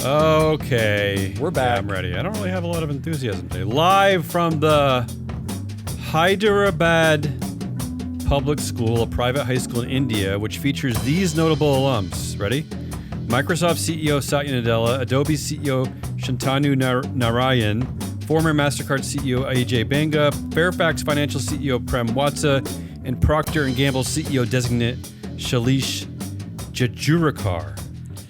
Okay. We're back. Yeah, I'm ready. I don't really have a lot of enthusiasm today. Live from the Hyderabad Public School, a private high school in India, which features these notable alums. Ready? Microsoft CEO Satya Nadella, Adobe CEO Shantanu Narayen, former Mastercard CEO Ajay Banga, Fairfax Financial CEO Prem Watsa, and Procter & Gamble CEO-designate Shailesh Jejurikar.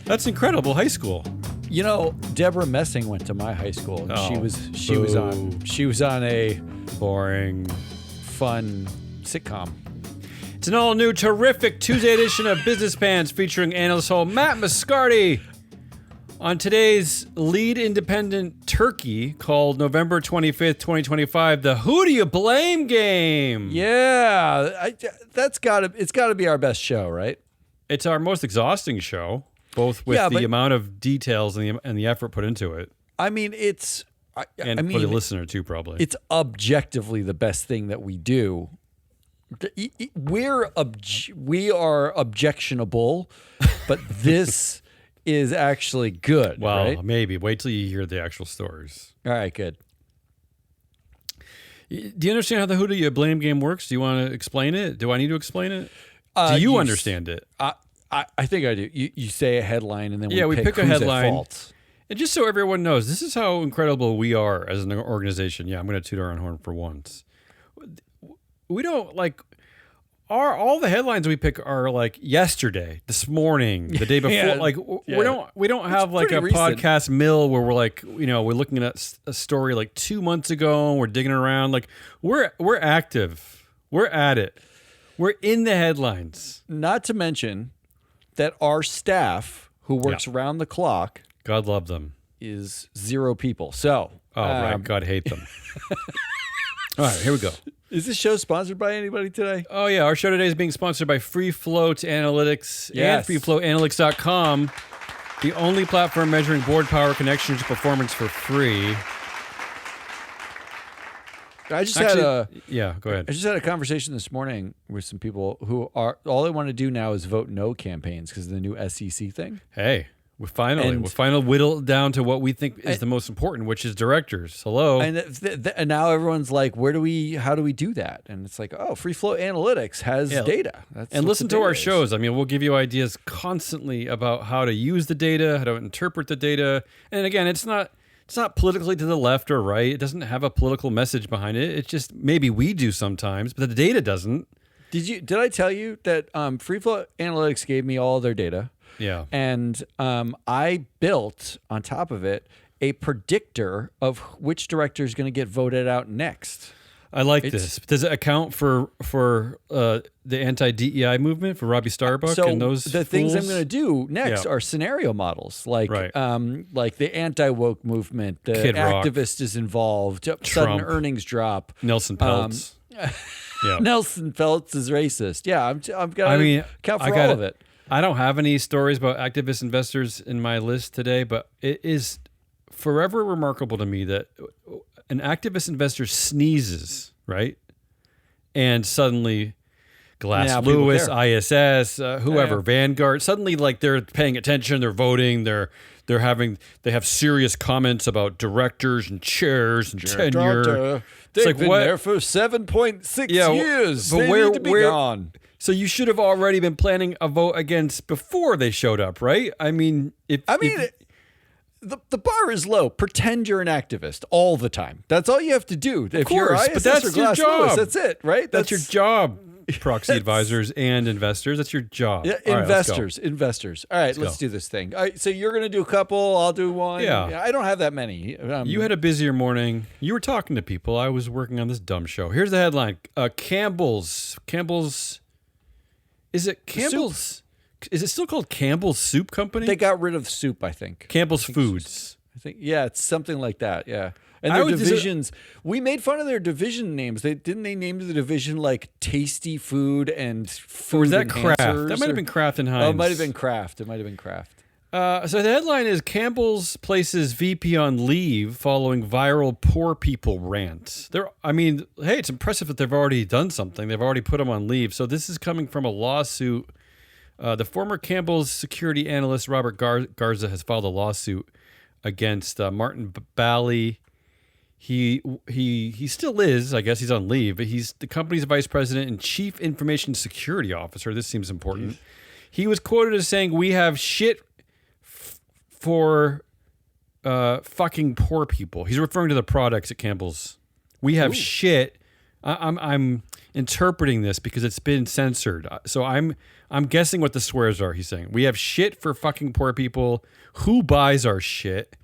That's incredible high school. You know, Deborah Messing went to my high school. And Oh, she was on a Boring. fun sitcom. It's an all-new, terrific Tuesday edition of Business Pants featuring Analyst-Hole Matt Moscardi. On today's lead independent turkey called November 25th, 2025, the Who Do You Blame game. Yeah, it's got to be our best show, right? It's our most exhausting show, both with the amount of details and the effort put into it. I mean, For the listener too, probably. It's objectively the best thing that we do. We are objectionable, but this is actually good. Well, right? maybe. Wait till you hear the actual stories. All right, good. Do you understand how the Who Do You Blame game works? Do you want to explain it? Do I need to explain it? Do you understand it? I think I do. You say a headline and then we pick a who's headline. at fault. And just so everyone knows, this is how incredible we are as an organization. Yeah, I'm going to toot our own horn for once. We don't all the headlines we pick are like yesterday, this morning, the day before. We don't have like a recent podcast mill where we're like, we're looking at a story like 2 months ago and we're digging around. Like we're active. We're at it. We're in the headlines. Not to mention that our staff, who works around the clock, God love them, is 0 people. So, right, God hate them. All right, here we go. Is this show sponsored by anybody today? Oh, yeah. Our show today is being sponsored by Free Float Analytics and FreeFloatAnalytics.com, the only platform measuring board power, connections, performance for free. I just had go ahead. I just had a conversation this morning with some people who are all they want to do now is vote no campaigns because of the new SEC thing. Hey, we're finally whittled down to what we think is the most important, which is directors. Hello. And now everyone's like, how do we do that? And it's like, Free Float Analytics has data. And listen to our shows. I mean, we'll give you ideas constantly about how to use the data, how to interpret the data. And again, it's not politically to the left or right. It doesn't have a political message behind it. It's just maybe we do sometimes, but the data doesn't. Did I tell you that Free Float Analytics gave me all their data? Yeah. And I built, on top of it, a predictor of which director is going to get voted out next. I like this. Does it account for the anti-DEI movement for Robbie Starbuck and those things I'm going to do next are scenario models, like the anti-woke movement, the Kid Rock, activist is involved, sudden earnings drop. Nelson Peltz. Nelson Peltz is racist. Yeah, I'm going to account for all of it. I don't have any stories about activist investors in my list today, but it is forever remarkable to me that an activist investor sneezes, right? And suddenly Glass Lewis, ISS, whoever, Vanguard, suddenly like they're paying attention, they're voting, they have serious comments about directors and chairs and tenure. They've been there for 7.6 years. But they need to be gone. So you should have already been planning a vote against before they showed up, right? I mean, the bar is low. Pretend you're an activist all the time. That's all you have to do. If you're ISS but that's or Glass your job. Lewis, that's it, right? That's your job, proxy advisors and investors. That's your job. Yeah, investors. All right, let's do this thing. All right, so you're going to do a couple. I'll do one. Yeah. I don't have that many. You had a busier morning. You were talking to people. I was working on this dumb show. Here's the headline. Campbell's. Is it Campbell's? Is it still called Campbell's Soup Company? They got rid of soup, I think. Campbell's Foods. I think, it's something like that. Yeah, and their divisions. We made fun of their division names. Didn't they name the division like Tasty Food and Food? Or was that Enhancers? Kraft? That might have been Kraft and Heinz. Oh, it might have been Kraft. So the headline is Campbell's places VP on leave following viral poor people rant. It's impressive that they've already done something. They've already put him on leave. So this is coming from a lawsuit The former Campbell's security analyst Robert Garza has filed a lawsuit against Martin Bally. He still is, I guess he's on leave, but he's the company's vice president and chief information security officer. This seems important. Jeez. He was quoted as saying, "We have shit for fucking poor people." He's referring to the products at Campbell's. We have shit. I'm interpreting this because it's been censored. So I'm guessing what the swears are. He's saying, "We have shit for fucking poor people. Who buys our shit?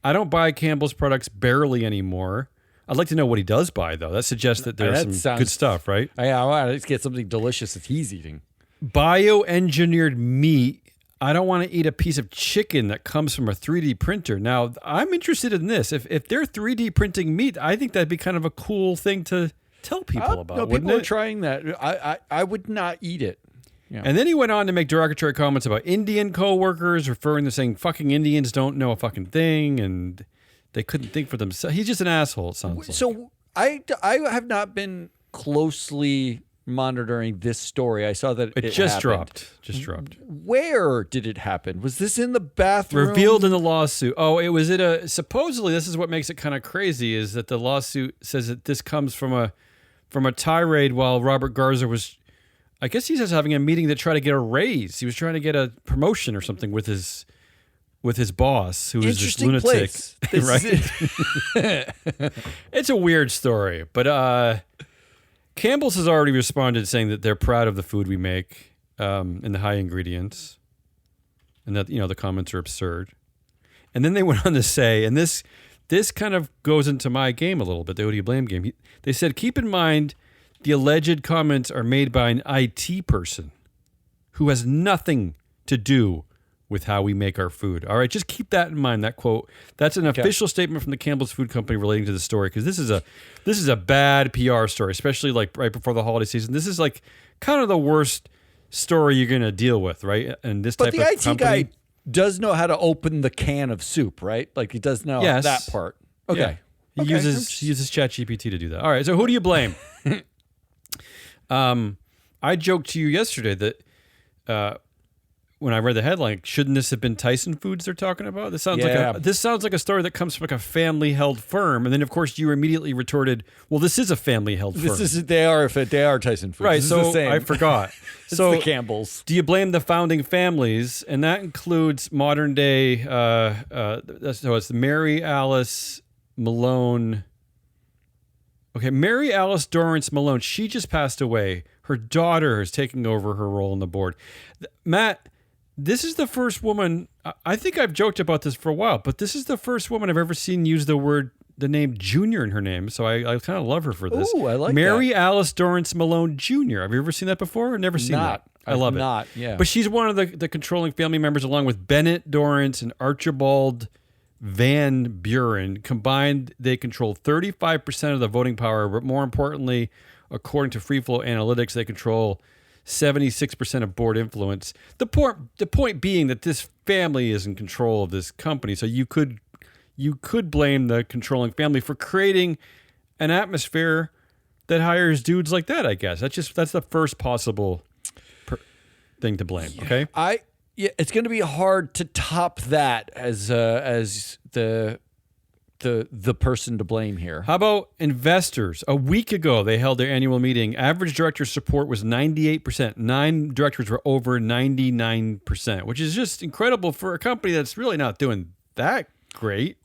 I don't buy Campbell's products barely anymore." I'd like to know what he does buy, though. That suggests that there's some good stuff, right? Yeah, I want to get something delicious that he's eating. Bioengineered meat. I don't want to eat a piece of chicken that comes from a 3D printer. Now, I'm interested in this. If they're 3D printing meat, I think that'd be kind of a cool thing to tell people about. No, people are trying that. I would not eat it. Yeah. And then he went on to make derogatory comments about Indian coworkers, referring to saying fucking Indians don't know a fucking thing and they couldn't think for themselves. He's just an asshole, it sounds like. So I have not been closely monitoring this story. I saw that it just happened. dropped. Where did it happen? Was this in the bathroom? Revealed in the lawsuit. Oh, it was supposedly, this is what makes it kind of crazy, is that the lawsuit says that this comes from a tirade while Robert Garza was, I guess he's just having a meeting to try to get a raise. He was trying to get a promotion or something with his boss, who is this lunatic. Right? It's a weird story, but Campbell's has already responded saying that they're proud of the food we make and the high ingredients, and that the comments are absurd. And then they went on to say, and this kind of goes into my game a little bit, the who do you blame game. They said, keep in mind, the alleged comments are made by an IT person who has nothing to do with how we make our food. All right, just keep that in mind, that quote. That's an official statement from the Campbell's Food Company relating to the story, because this is a bad PR story, especially like right before the holiday season. This is like kind of the worst story you're going to deal with, right? And this type of company. But the IT guy does know how to open the can of soup, right? Like he does know that part. Okay. Yeah. He uses ChatGPT to do that. All right, so who do you blame? I joked to you yesterday that when I read the headline, shouldn't this have been Tyson Foods they're talking about? This sounds like a story that comes from like a family-held firm, and then of course you immediately retorted, "Well, this is a family-held firm." They are Tyson Foods, right? This so is the same. I forgot. It's so the Campbells. Do you blame the founding families, and that includes modern day? So it's Mary Alice Malone. Okay, Mary Alice Dorrance Malone. She just passed away. Her daughter is taking over her role on the board. Matt, this is the first woman. I think I've joked about this for a while, but this is the first woman I've ever seen use the name Junior in her name. So I kind of love her for this. Ooh, I like Mary Alice Dorrance Malone Jr. Have you ever seen that before? I've never seen that. I love it. Yeah. But she's one of the controlling family members, along with Bennett Dorrance and Archibald Van Buren. Combined, they control 35% of the voting power, but more importantly, according to Free Flow Analytics, they control 76% of board influence. The point being that this family is in control of this company, so you could blame the controlling family for creating an atmosphere that hires dudes like that. I guess that's the first possible thing to blame. Okay, it's going to be hard to top that as the person to blame here. How about investors? A week ago, they held their annual meeting. Average director support was 98%. 9 directors were over 99%, which is just incredible for a company that's really not doing that great.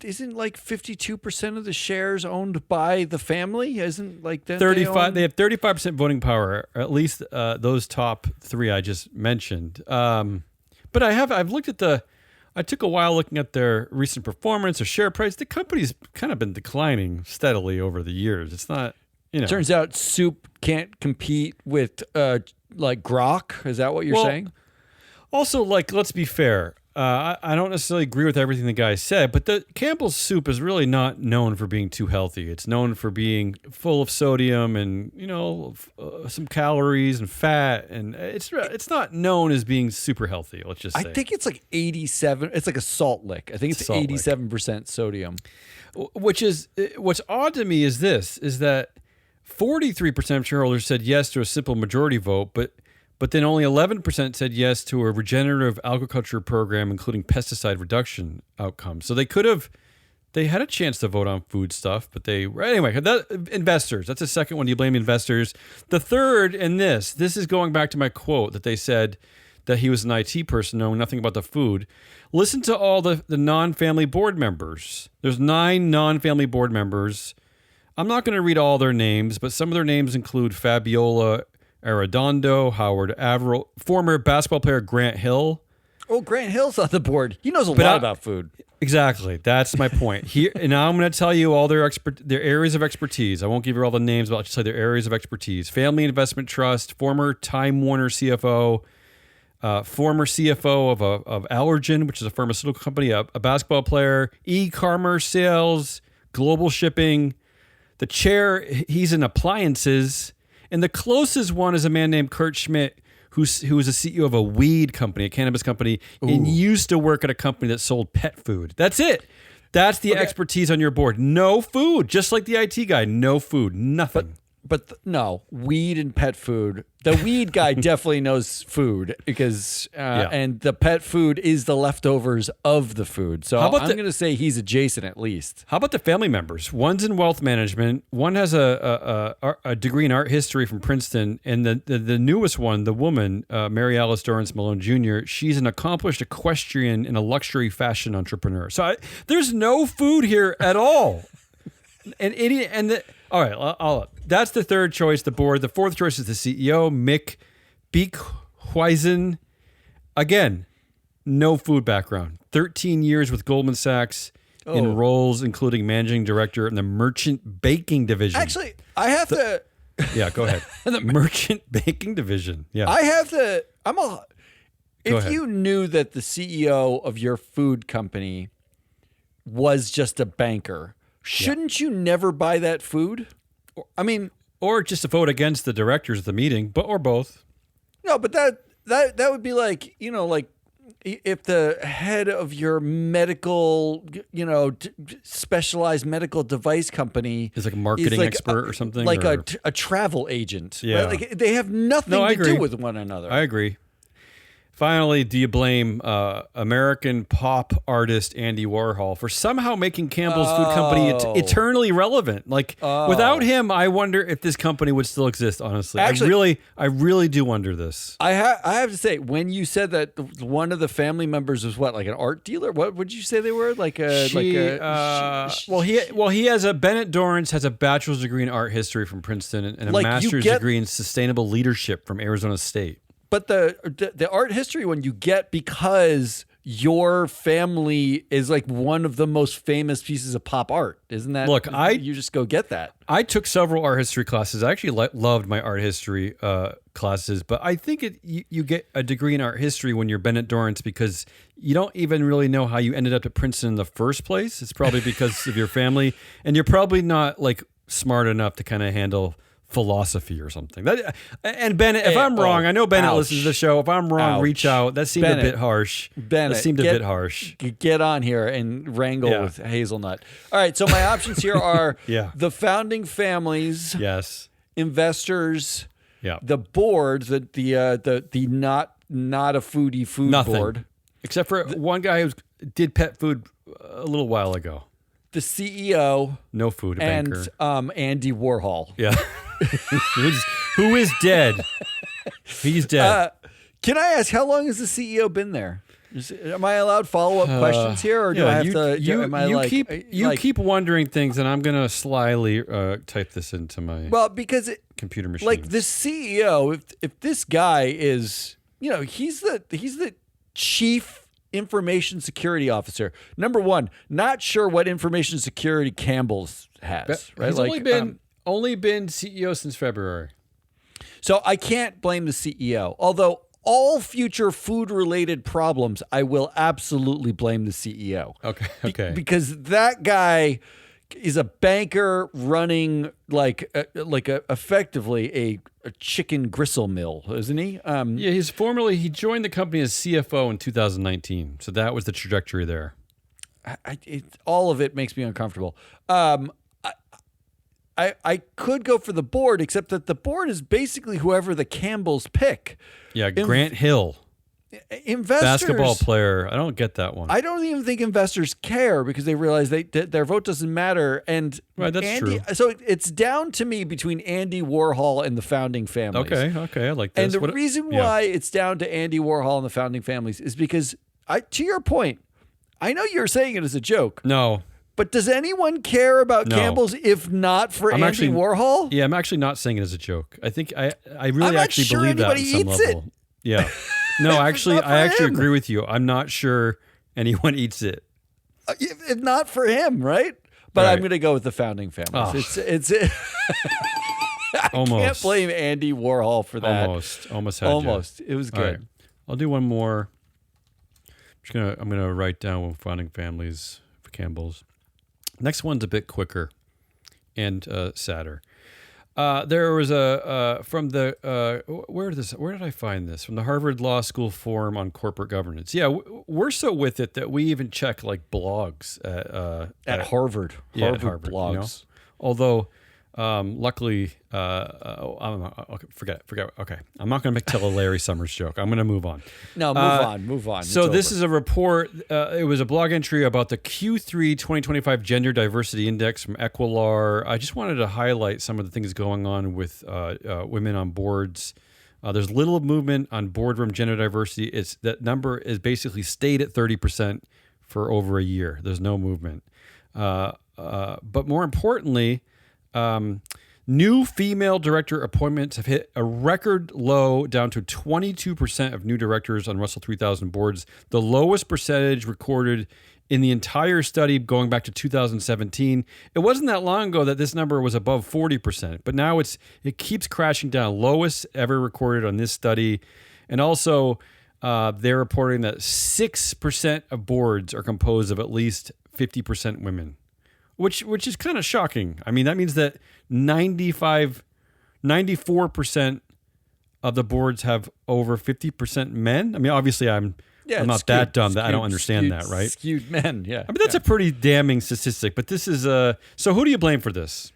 Isn't like 52% of the shares owned by the family? Isn't like that 35? They have 35% voting power. Or at least those top 3 I just mentioned. But I've looked at I took a while looking at their recent performance or share price. The company's kind of been declining steadily over the years. It's not, Turns out soup can't compete with like grok. Is that what you're saying? Also, let's be fair. I don't necessarily agree with everything the guy said, but the Campbell's soup is really not known for being too healthy. It's known for being full of sodium and some calories and fat, and it's not known as being super healthy. Let's just say. I think it's like 87. It's like a salt lick. I think it's 87% sodium. Which is what's odd to me is that 43% of shareholders said yes to a simple majority vote, but But then only 11% said yes to a regenerative agriculture program, including pesticide reduction outcomes. So they had a chance to vote on food stuff, but anyway, investors. That's the second one. You blame investors. The third, and this is going back to my quote that they said that he was an IT person knowing nothing about the food. Listen to all the non-family board members. There's 9 non-family board members. I'm not going to read all their names, but some of their names include Fabiola Arredondo, Howard Averill, former basketball player Grant Hill. Oh, Grant Hill's on the board. He knows a lot about food. Exactly. That's my point. Here, and now I'm going to tell you all their areas of expertise. I won't give you all the names, but I'll just tell you their areas of expertise. Family Investment Trust, former Time Warner CFO, former CFO of Allergen, which is a pharmaceutical company, a basketball player, e-commerce sales, global shipping. The chair, he's in appliances. And the closest one is a man named Kurt Schmidt, who was a CEO of a weed company, a cannabis company, and used to work at a company that sold pet food. That's it. That's the expertise on your board. No food, just like the IT guy. No food, nothing. But no, weed and pet food. The weed guy definitely knows food because, and the pet food is the leftovers of the food. So I'm going to say he's adjacent at least. How about the family members? One's in wealth management. One has a degree in art history from Princeton, and the newest one, the woman, Mary Alice Dorrance Malone Jr., she's an accomplished equestrian and a luxury fashion entrepreneur. So there's no food here at all. All right, that's the third choice, the board. The fourth choice is the CEO, Mick Beekhuizen. Again, no food background. 13 years with Goldman Sachs in roles including managing director in the merchant baking division. Actually, I have to... Yeah, go ahead. The merchant baking division. Yeah. I have to... If you knew that the CEO of your food company was just a banker... Shouldn't you never buy that food? I mean, or just to vote against the directors at the meeting, or both. No, but that would be like, like if the head of your medical, specialized medical device company is like a marketing expert or something, like a travel agent. Yeah, right? Like they have nothing to do with one another. I agree. Finally, do you blame American pop artist Andy Warhol for somehow making Campbell's Food Company eternally relevant? Without him, I wonder if this company would still exist, honestly. Actually, I really do wonder this. I have to say, when you said that one of the family members was what, like an art dealer? What would you say they were? He has Bennett Dorrance has a bachelor's degree in art history from Princeton and a master's degree in sustainable leadership from Arizona State. But the art history one you get because your family is like one of the most famous pieces of pop art, isn't that? Look, you just go get that. I took several art history classes. I actually loved my art history classes, but I think you get a degree in art history when you're Bennett Dorrance because you don't even really know how you ended up at Princeton in the first place. It's probably because of your family, and you're probably not like smart enough to kind of handle philosophy or something. And Bennett, if I'm wrong, I know Bennett listens to the show. If I'm wrong, reach out. That seemed a bit harsh. Bennett, that seemed a bit harsh. Get on here and wrangle with Hazelnut. All right, so my options here are the founding families, investors, the board, the not a foodie food board, except for one guy who did pet food a little while ago. The CEO, no food, banker, and Andy Warhol. Yeah. who is dead. He's dead. Can I ask, how long has the CEO been there? Am I allowed follow-up questions here, or do I have to? Keep wondering things, and I'm gonna slyly type this into my computer machine. Like the CEO, if this guy is, he's the chief information security officer. Number one, not sure what information security Campbell's has. Right? He's only been CEO since February. So I can't blame the CEO. Although all future food-related problems, I will absolutely blame the CEO. Okay. Because that guy is a banker running effectively a chicken gristle mill, isn't he? He joined the company as CFO in 2019. So that was the trajectory there. All of it makes me uncomfortable. I could go for the board, except that the board is basically whoever the Campbells pick. Yeah, Grant Hill. Investors, basketball player. I don't get that one. I don't even think investors care because they realize their vote doesn't matter. And right, that's Andy, true. So it's down to me between Andy Warhol and the founding families. Okay, I like this. And the reason why it's down to Andy Warhol and the founding families is because, to your point, I know you're saying it as a joke. No. But does anyone care about Campbell's if not for Andy Warhol? Yeah, I'm actually not saying it as a joke. I think I really actually believe that on some level. It. Yeah. No, actually, I actually agree with you. I'm not sure anyone eats it. If not for him, right? But I'm going to go with the founding families. Oh. It's I can't blame Andy Warhol for that. Almost. It was good. Right. I'll do one more. I'm gonna write down founding families for Campbell's. Next one's a bit quicker and sadder. There was from the where did I find this? From the Harvard Law School Forum on Corporate Governance. Yeah, we're so with it that we even check like blogs at Harvard. Harvard blogs. You know? Although luckily, forget. Okay, I'm not going to tell a Larry Summers joke. I'm going to move on. No, move on. So this is a report. It was a blog entry about the Q3 2025 Gender Diversity Index from Equilar. I just wanted to highlight some of the things going on with women on boards. There's little movement on boardroom gender diversity. That number is basically stayed at 30% for over a year. There's no movement. But more importantly, new female director appointments have hit a record low, down to 22% of new directors on Russell 3000 boards, the lowest percentage recorded in the entire study going back to 2017. It wasn't that long ago that this number was above 40%, but now it keeps crashing down, lowest ever recorded on this study. And also, they're reporting that 6% of boards are composed of at least 50% women. Which is kind of shocking. I mean, that means that 94% of the boards have over 50% men. I mean, obviously, I'm not that dumb that I don't understand that, right? Skewed men, yeah. I mean, that's a pretty damning statistic. But this is so who do you blame for this?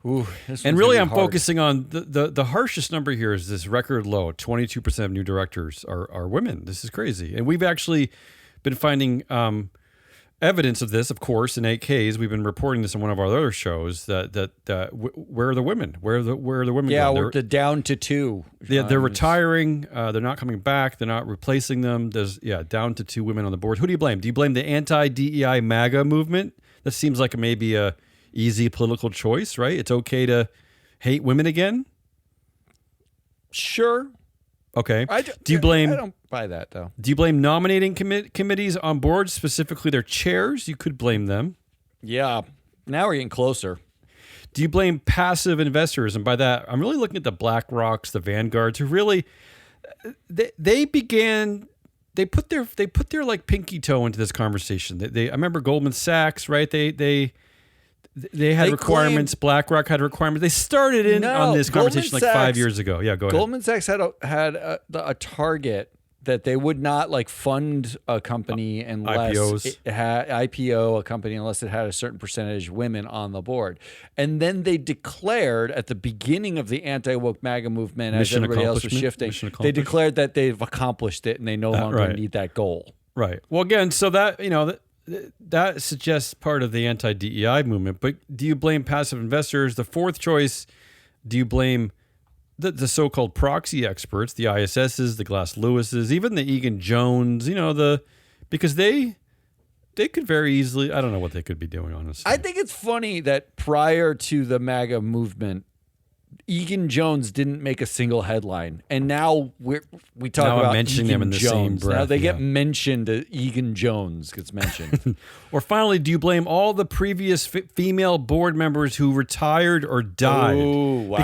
Ooh, and really, I'm focusing on the harshest number here is this record low. 22% of new directors are women. This is crazy, and we've actually been finding evidence of this, of course, in 8Ks. We've been reporting this on one of our other shows. Where are the women? Where are the women? Yeah, going? They're down to 2. They're retiring. They're not coming back. They're not replacing them. There's down to 2 women on the board. Who do you blame? Do you blame the anti-DEI MAGA movement? That seems like maybe a easy political choice, right? It's okay to hate women again. Sure. Okay. Do you blame? I don't buy that though. Do you blame nominating committees on boards, specifically their chairs? You could blame them. Yeah. Now we're getting closer. Do you blame passive investors? And by that, I'm really looking at the BlackRocks, the Vanguards, who really they put their like pinky toe into this conversation. I remember Goldman Sachs, right? They had requirements. BlackRock had requirements. They started on this conversation like 5 years ago. Yeah, go ahead. Goldman Sachs had a target that they would not like fund a company unless it had IPO a company unless it had a certain percentage of women on the board. And then they declared at the beginning of the anti-woke MAGA movement, as everybody else was shifting, they declared that they've accomplished it and they no longer need that goal. Right. Well, again, so that suggests part of the anti-DEI movement, but do you blame passive investors? The fourth choice, do you blame the so-called proxy experts, the ISSs, the Glass Lewises, even the Egan Jones, because they could very easily, I don't know what they could be doing, honestly. I think it's funny that prior to the MAGA movement, Egan Jones didn't make a single headline, and now we talk about mentioning them in the same breath. Now they get mentioned. Egan Jones gets mentioned. Or finally, do you blame all the previous female board members who retired or died? Oh, wow.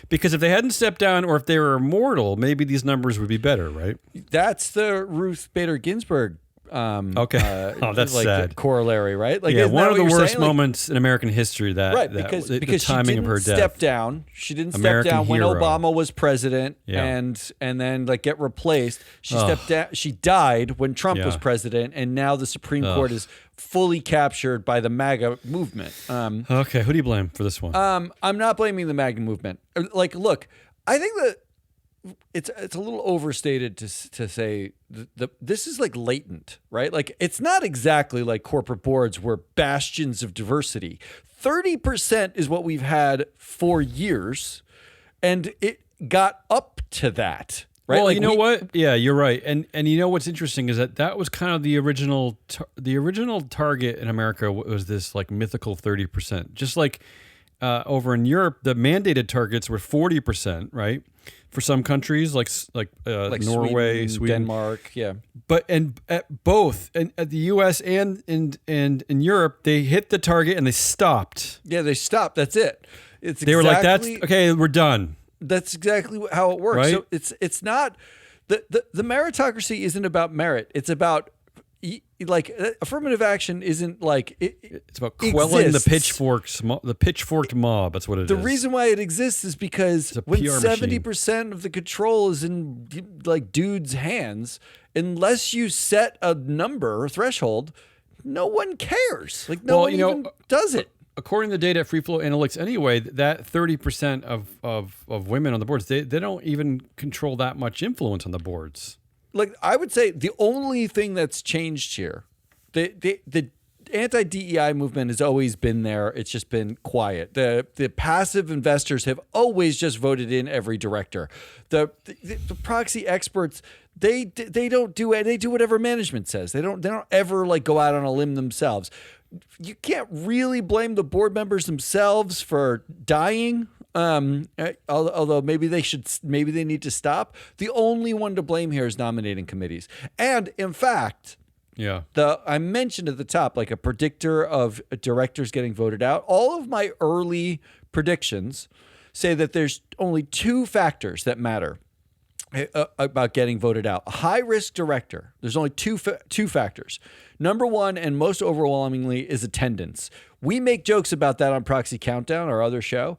Because if they hadn't stepped down, or if they were immortal, maybe these numbers would be better, right? That's the Ruth Bader Ginsburg Okay. Oh, that's like sad. Corollary, right? Like, yeah, one of the worst moments in American history. Because the timing she didn't of her death. step down. She didn't American step down hero. when Obama was president, and then like get replaced. She stepped down. She died when Trump was president, and now the Supreme Court is fully captured by the MAGA movement. Okay, who do you blame for this one? I'm not blaming the MAGA movement. Like, look, I think that it's a little overstated to say this is like latent, right? Like, it's not exactly like corporate boards were bastions of diversity. 30% is what we've had for years, and it got up to that. Right? Well, like you know what? Yeah, you're right. And you know what's interesting is that was kind of the original target in America was this like mythical 30%. Just like over in Europe, the mandated targets were 40%, right? For some countries like Norway, Sweden, Denmark, yeah. But at both at the U.S. and in Europe, they hit the target and they stopped. Yeah, they stopped. That's it. They were like, "That's okay. We're done." That's exactly how it works. Right? So it's not the meritocracy isn't about merit. It's about like affirmative action isn't like it's about quelling the pitchforked mob. That's what it is. The reason why it exists is because when 70% of the control is in like dudes' hands, unless you set a number or threshold, no one cares. Like no one even does it. According to the data at Free Flow Analytics anyway, that 30% of women on the boards, they don't even control that much influence on the boards. Like, I would say the only thing that's changed here, the anti-DEI movement has always been there. It's just been quiet. The passive investors have always just voted in every director. The proxy experts, they don't do it. They do whatever management says. They don't ever like go out on a limb themselves. You can't really blame the board members themselves for dying. Although maybe they need to stop. The only one to blame here is nominating committees. And in fact, I mentioned at the top, like a predictor of directors getting voted out. All of my early predictions say that there's only two factors that matter about getting voted out. A high-risk director, there's only two factors. Number one, and most overwhelmingly, is attendance. We make jokes about that on Proxy Countdown, our other show.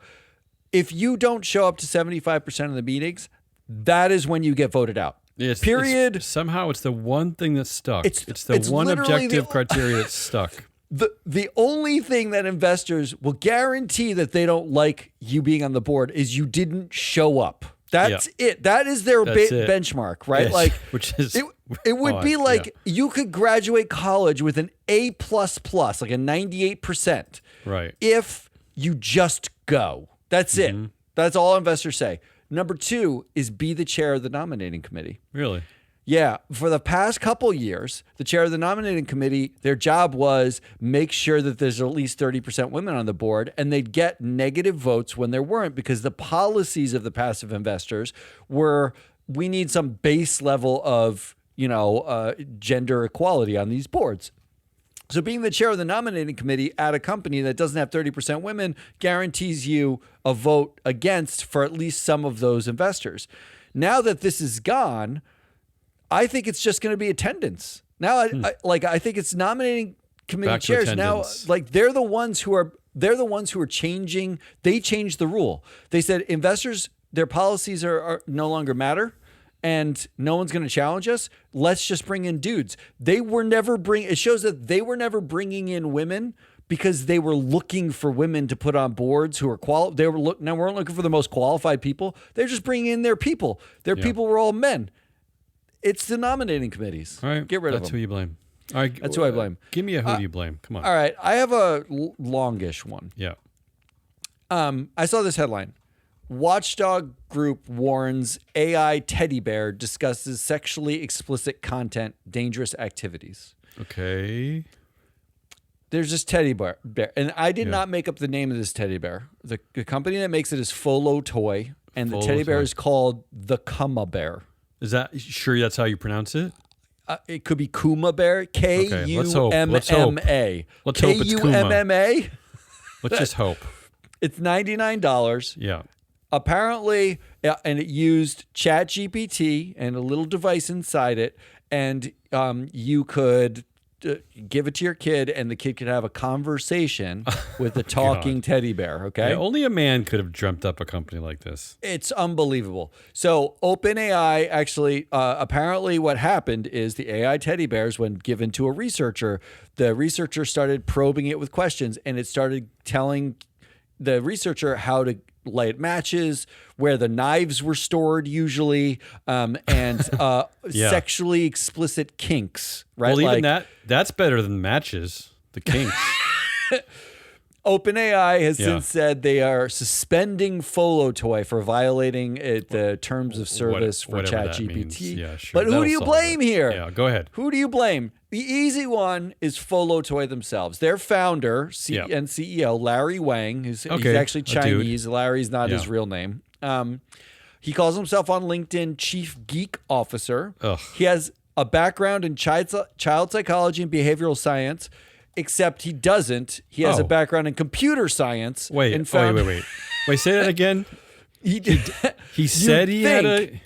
If you don't show up to 75% of the meetings, that is when you get voted out. Period. Somehow it's the one thing that's stuck. It's the one objective criteria that's stuck. The only thing that investors will guarantee that they don't like you being on the board is you didn't show up. That's it. That is their benchmark, right? Yes. Like, which is it would be like you could graduate college with an A++, like a 98%, right? If you just go. That's it. That's all investors say. Number two is be the chair of the nominating committee. Really? Yeah. For the past couple years, the chair of the nominating committee, their job was make sure that there's at least 30% women on the board, and they'd get negative votes when there weren't, because the policies of the passive investors were, we need some base level of, gender equality on these boards. So being the chair of the nominating committee at a company that doesn't have 30% women guarantees you a vote against for at least some of those investors. Now that this is gone, I think it's just going to be attendance. Now, I think it's nominating committee chairs. Now, like they're the ones who are changing. They changed the rule. They said investors, their policies are no longer matter. And no one's going to challenge us. Let's just bring in dudes. It shows that they were never bringing in women because they were looking for women to put on boards who are They weren't looking for the most qualified people. They're just bringing in their people. Their people were all men. It's the nominating committees. All right, get rid of them. That's who you blame. All right, that's who I blame. Give me a who do you blame? Come on. All right, I have a longish one. Yeah. I saw this headline. Watchdog group warns AI teddy bear discusses sexually explicit content, dangerous activities. Okay. There's this teddy bear, and I did not make up the name of this teddy bear. The company that makes it is Folo Toy, and the teddy bear is called the Kuma Bear. Is that sure? That's how you pronounce it? It could be Kuma Bear. K-U-M-M-A. Let's hope it's Kuma. K-U-M-M-A. Let's just hope. It's $99. Yeah. Apparently, and it used ChatGPT and a little device inside it, and you could give it to your kid, and the kid could have a conversation with a talking teddy bear. Okay, yeah, only a man could have dreamt up a company like this. It's unbelievable. So OpenAI actually, apparently, what happened is the AI teddy bears, when given to a researcher, the researcher started probing it with questions, and it started telling the researcher how to light matches, where the knives were stored usually, and sexually explicit kinks, right? Well, even that's better than matches, the kinks. OpenAI has since said they are suspending Folotoy for violating the terms of service for ChatGPT. Yeah, sure. But who do you blame here? Yeah, go ahead. Who do you blame? The easy one is Folotoy themselves. Their founder and CEO, Larry Wang, he's actually Chinese. Larry's not his real name. He calls himself on LinkedIn Chief Geek Officer. Ugh. He has a background in child psychology and behavioral science. Except he doesn't. He has a background in computer science. Wait, say that again. He said he had a...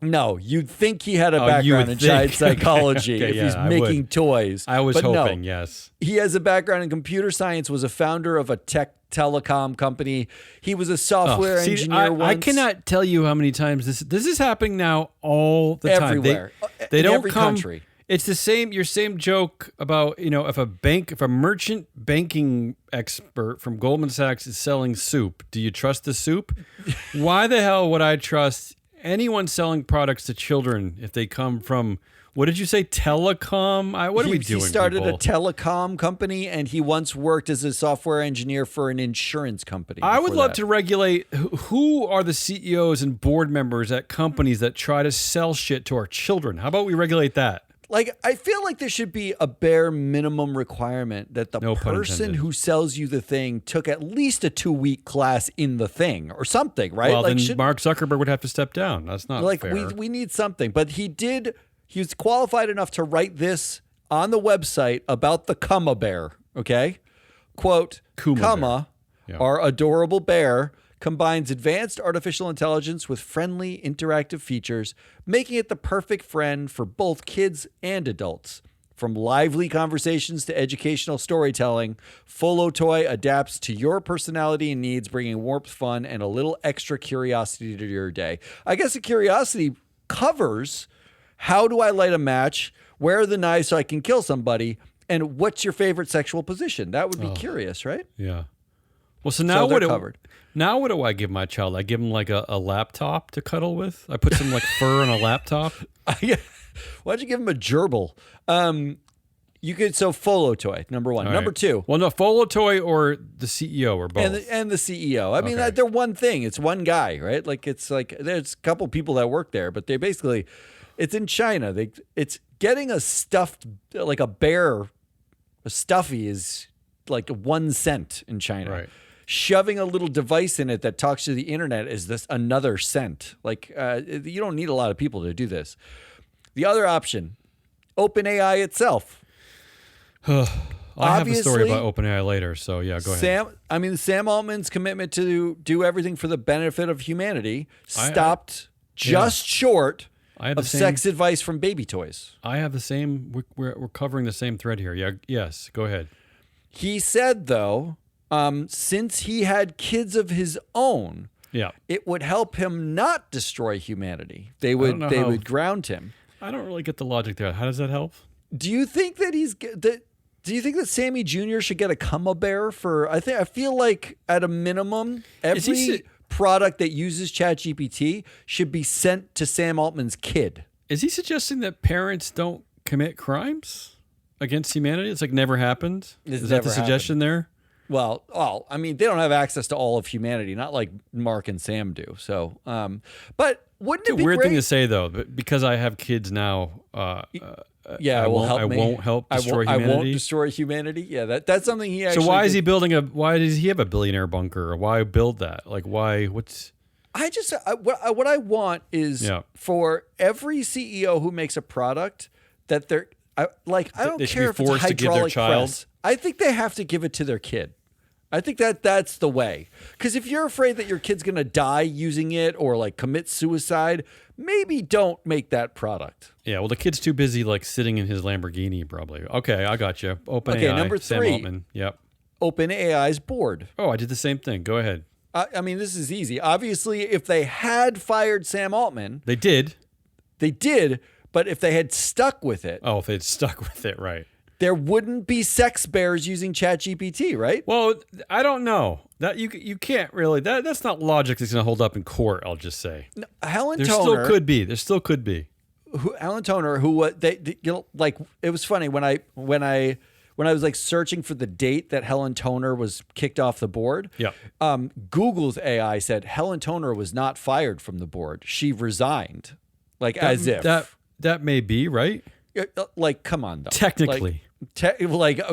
No, you'd think he had a background in child psychology if he's making toys. I was hoping, yes. He has a background in computer science, was a founder of a telecom company. He was a software engineer once. I cannot tell you how many times this is happening now all the time. Everywhere. They in don't every country. It's your same joke about, if a merchant banking expert from Goldman Sachs is selling soup, do you trust the soup? Why the hell would I trust anyone selling products to children if they come from, what did you say, telecom? What are we doing, He started people? a telecom company, and he once worked as a software engineer for an insurance company. I would love to regulate who are the CEOs and board members at companies that try to sell shit to our children. How about we regulate that? Like, I feel like there should be a bare minimum requirement that the person who sells you the thing took at least a 2-week class in the thing or something, right? Well, then Mark Zuckerberg would have to step down. That's not fair. We need something. But he was qualified enough to write this on the website about the Kuma bear, okay? Quote, Kuma, our adorable bear, combines advanced artificial intelligence with friendly interactive features, making it the perfect friend for both kids and adults. From lively conversations to educational storytelling, Folotoy adapts to your personality and needs, bringing warmth, fun, and a little extra curiosity to your day. I guess the curiosity covers, how do I light a match? Where are the knives so I can kill somebody? And what's your favorite sexual position? That would be curious, right? Yeah. Well, so now Now what do I give my child? I give him like a laptop to cuddle with? I put some like fur on a laptop? Why don't you give him a gerbil? You could, so Folotoy, number one. Number two. Well, no, Folotoy or the CEO or both. And the CEO. I mean, they're one thing. It's one guy, right? It's like there's a couple people that work there, but they basically, it's in China. It's getting a stuffed, like a bear, a stuffy is like 1 cent in China. Right. Shoving a little device in it that talks to the internet is this another cent. Like, you don't need a lot of people to do this. The other option, OpenAI itself. I have a story about OpenAI later, so yeah, go ahead. Sam Altman's commitment to do everything for the benefit of humanity stopped short of sex advice from baby toys. I have the same, we're covering the same thread here. Yeah, yes, go ahead. He said, though, since he had kids of his own, it would help him not destroy humanity. They would ground him. I don't really get the logic there. How does that help? Do you think that do you think that Sammy Jr. should get a Kuma bear for? I feel like at a minimum, every product that uses ChatGPT should be sent to Sam Altman's kid. Is he suggesting that parents don't commit crimes against humanity? It's like never happened. Is that the suggestion there? Well, I mean, they don't have access to all of humanity, not like Mark and Sam do. So, but wouldn't it be weird thing to say though? But because I have kids now, I won't help destroy humanity. I won't destroy humanity. Yeah, that's something he actually. So why is he building why does he have a billionaire bunker? Or why build that? Like why? What's? What I want is for every CEO who makes a product that I don't care if it's a hydraulic press. I think they have to give it to their kid. I think that's the way. Because if you're afraid that your kid's going to die using it or like commit suicide, maybe don't make that product. Yeah, well, the kid's too busy like sitting in his Lamborghini probably. Okay, I got you. OpenAI, okay, number 3. Sam Altman. Yep. OpenAI's board. Oh, I did the same thing. Go ahead. I mean, this is easy. Obviously, if they had fired Sam Altman. They did. They did, but if they had stuck with it. Oh, if they'd stuck with it, right. There wouldn't be sex bears using ChatGPT, right? Well, I don't know. That you can't really. That's not logic that's going to hold up in court, I'll just say. No, Helen Toner. There still could be. Helen Toner, who like it was funny when I was like searching for the date that Helen Toner was kicked off the board. Yeah. Google's AI said Helen Toner was not fired from the board. She resigned, as if that may be right. Like, come on, though. Technically.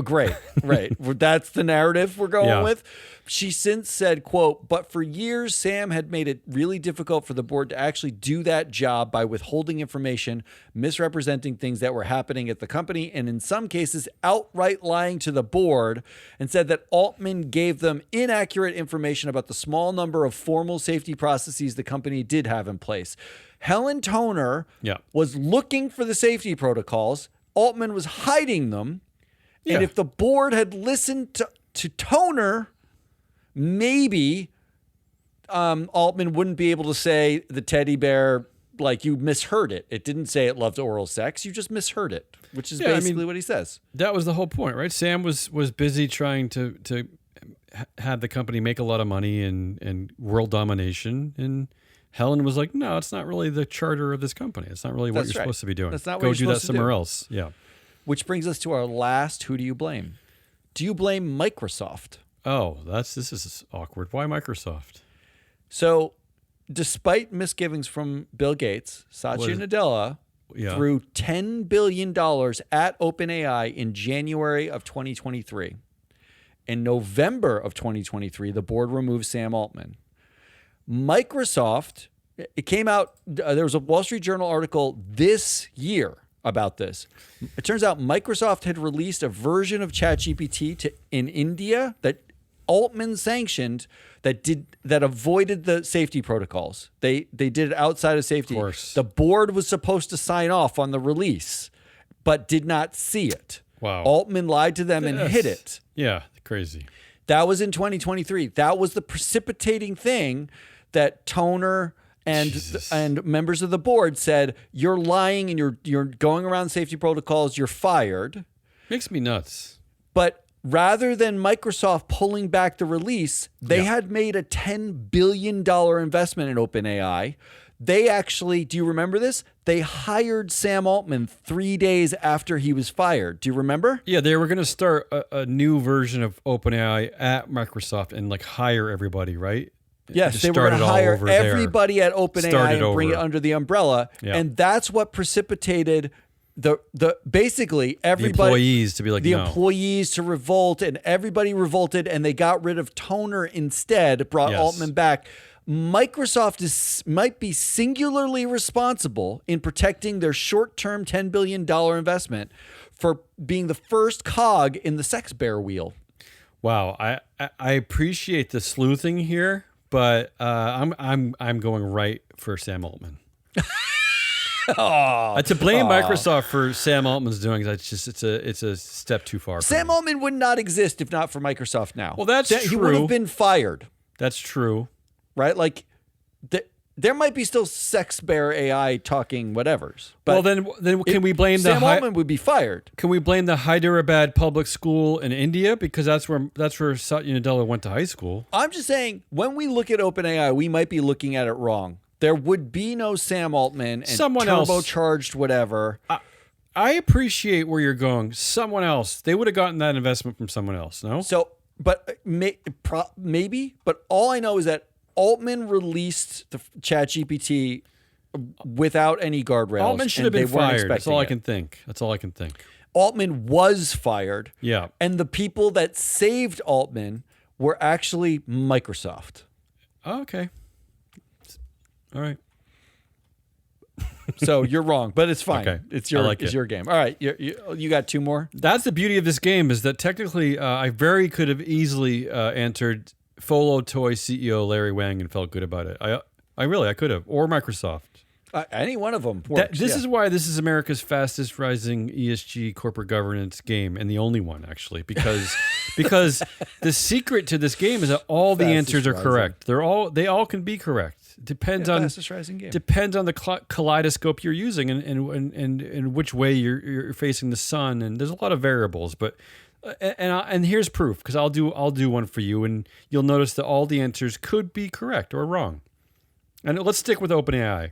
Great, right. That's the narrative we're going with. She since said, quote, "But for years, Sam had made it really difficult for the board to actually do that job by withholding information, misrepresenting things that were happening at the company, and in some cases, outright lying to the board, and said that Altman gave them inaccurate information about the small number of formal safety processes the company did have in place." Helen Toner was looking for the safety protocols. Altman was hiding them. Yeah. And if the board had listened to Toner, maybe Altman wouldn't be able to say the teddy bear, like, you misheard it. It didn't say it loved oral sex. You just misheard it, which is basically what he says. That was the whole point, right? Sam was busy trying to have the company make a lot of money and world domination, and Helen was like, no, it's not really the charter of this company. It's not really what you're supposed to be doing. That's not what Go you're do that supposed to somewhere do. else. Yeah. Which brings us to our last, who do you blame? Do you blame Microsoft? Oh, this is awkward. Why Microsoft? So, despite misgivings from Bill Gates, Satya Nadella threw $10 billion at OpenAI in January of 2023. In November of 2023, the board removed Sam Altman. Microsoft, it came out, there was a Wall Street Journal article this year about this. It turns out Microsoft had released a version of ChatGPT in India that Altman sanctioned that avoided the safety protocols. They did it outside of safety. Of course. The board was supposed to sign off on the release, but did not see it. Wow. Altman lied to them and hid it. Yeah, crazy. That was in 2023. That was the precipitating thing that Toner and members of the board said, you're lying and you're going around safety protocols, you're fired. Makes me nuts. But rather than Microsoft pulling back the release, they had made a $10 billion investment in OpenAI. They actually, do you remember this? They hired Sam Altman 3 days after he was fired. Do you remember? Yeah, they were going to start a new version of OpenAI at Microsoft and hire everybody, right? Yes, they were going to hire everybody at OpenAI and bring it under the umbrella. Yeah. And that's what precipitated the basically everybody, the employees to be like, employees to revolt, and everybody revolted, and they got rid of Toner instead, brought Altman back. Microsoft might be singularly responsible in protecting their short-term $10 billion investment for being the first cog in the sex bear wheel. Wow, I appreciate the sleuthing here, but I'm going right for Sam Altman. To blame Microsoft for Sam Altman's doing, it's a step too far. Sam Altman would not exist if not for Microsoft now. Well, that's true. He would have been fired. That's true. Right? Like, there might be still sex bear AI talking whatevers. But then can we blame Sam Altman would be fired. Can we blame the Hyderabad Public School in India, because that's where Satya Nadella went to high school? I'm just saying, when we look at OpenAI, we might be looking at it wrong. There would be no Sam Altman and someone turbocharged whatever. I appreciate where you're going. Someone else. They would have gotten that investment from someone else, no? So, but maybe. But all I know is that Altman released the ChatGPT without any guardrails. Altman should have been fired. That's all I can think. Altman was fired. Yeah. And the people that saved Altman were actually Microsoft. Oh, okay. All right. So you're wrong, but it's fine. Okay. It's your game. All right. You got two more? That's the beauty of this game, is that technically I could have easily entered Folo Toy CEO Larry Wang and felt good about it. I could have, or Microsoft. Any one of them works. This is why this is America's fastest rising ESG corporate governance game, and the only one actually, because the secret to this game is that all the answers are correct. They all can be correct. Depends on fastest rising game. Depends on the kaleidoscope you're using and which way you're facing the sun, and there's a lot of variables. But and here's proof, because I'll do one for you, and you'll notice that all the answers could be correct or wrong. And let's stick with OpenAI.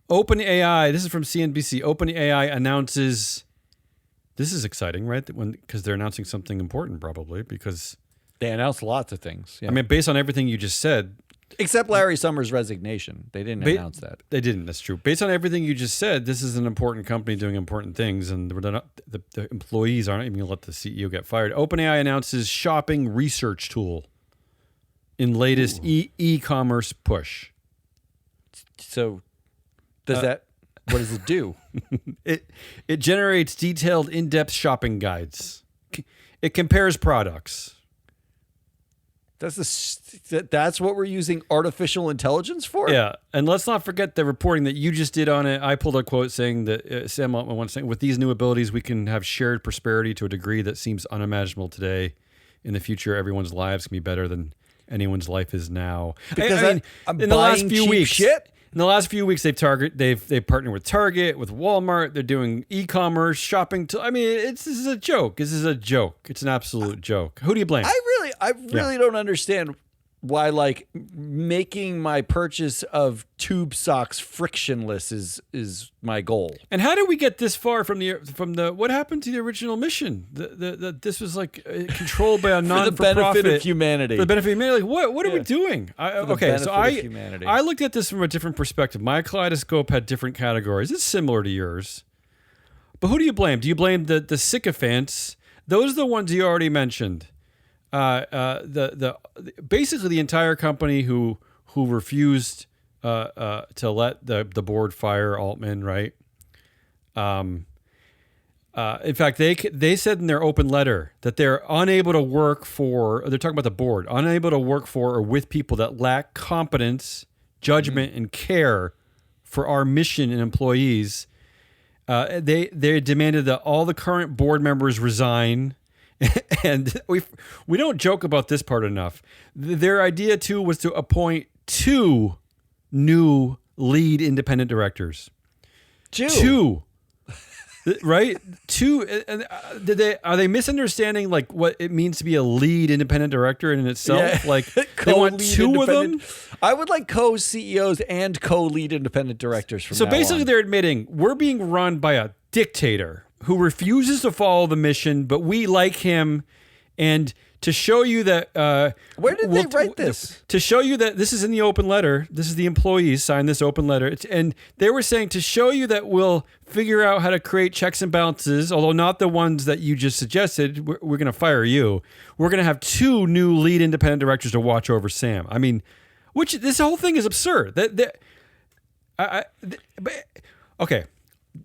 OpenAI, this is from CNBC. OpenAI announces, this is exciting, right? Because they're announcing something important, probably, because they announced lots of things. Yeah. I mean, based on everything you just said, except Larry Summers' resignation, they didn't announce that. They didn't. That's true. Based on everything you just said, this is an important company doing important things, and the employees aren't even going to let the CEO get fired. OpenAI announces shopping research tool in latest e-commerce push. So. What does it do? It generates detailed, in-depth shopping guides. It compares products. That's what we're using artificial intelligence for? Yeah, and let's not forget the reporting that you just did on it. I pulled a quote saying that Sam Altman once saying, with these new abilities, we can have shared prosperity to a degree that seems unimaginable today. In the future, everyone's lives can be better than anyone's life is now. Because I'm in the last few weeks, shit. In the last few weeks, they've partnered with Target, with Walmart. They're doing e-commerce shopping. This is a joke. This is a joke. It's an absolute joke. Who do you blame? I really don't understand why, like, making my purchase of tube socks frictionless is my goal. And how did we get this far from the what happened to the original mission? This was like controlled by a non-for-profit. For the benefit of humanity. For the benefit of humanity. Like, what are we doing? I looked at this from a different perspective. My kaleidoscope had different categories. It's similar to yours. But who do you blame? Do you blame the sycophants? Those are the ones you already mentioned. Basically the entire company who refused to let the board fire Altman, right? In fact, they said in their open letter that they're unable to work for. They're talking about the board, unable to work for or with people that lack competence, judgment, and care for our mission and employees. They demanded that all the current board members resign. And we don't joke about this part enough. Their idea, too, was to appoint 2 new lead independent directors. Two. Right? 2. Are they misunderstanding like what it means to be a lead independent director in itself? Yeah. Like they want 2 of them? I would like co-CEOs and co-lead independent directors from now on. So basically they're admitting we're being run by a dictator who refuses to follow the mission, but we like him. And to show you that... where did they write this? To show you that this is in the open letter. This is the employees signed this open letter. And they were saying to show you that we'll figure out how to create checks and balances, although not the ones that you just suggested. We're going to fire you. We're going to have 2 new lead independent directors to watch over Sam. I mean, this whole thing is absurd. Okay.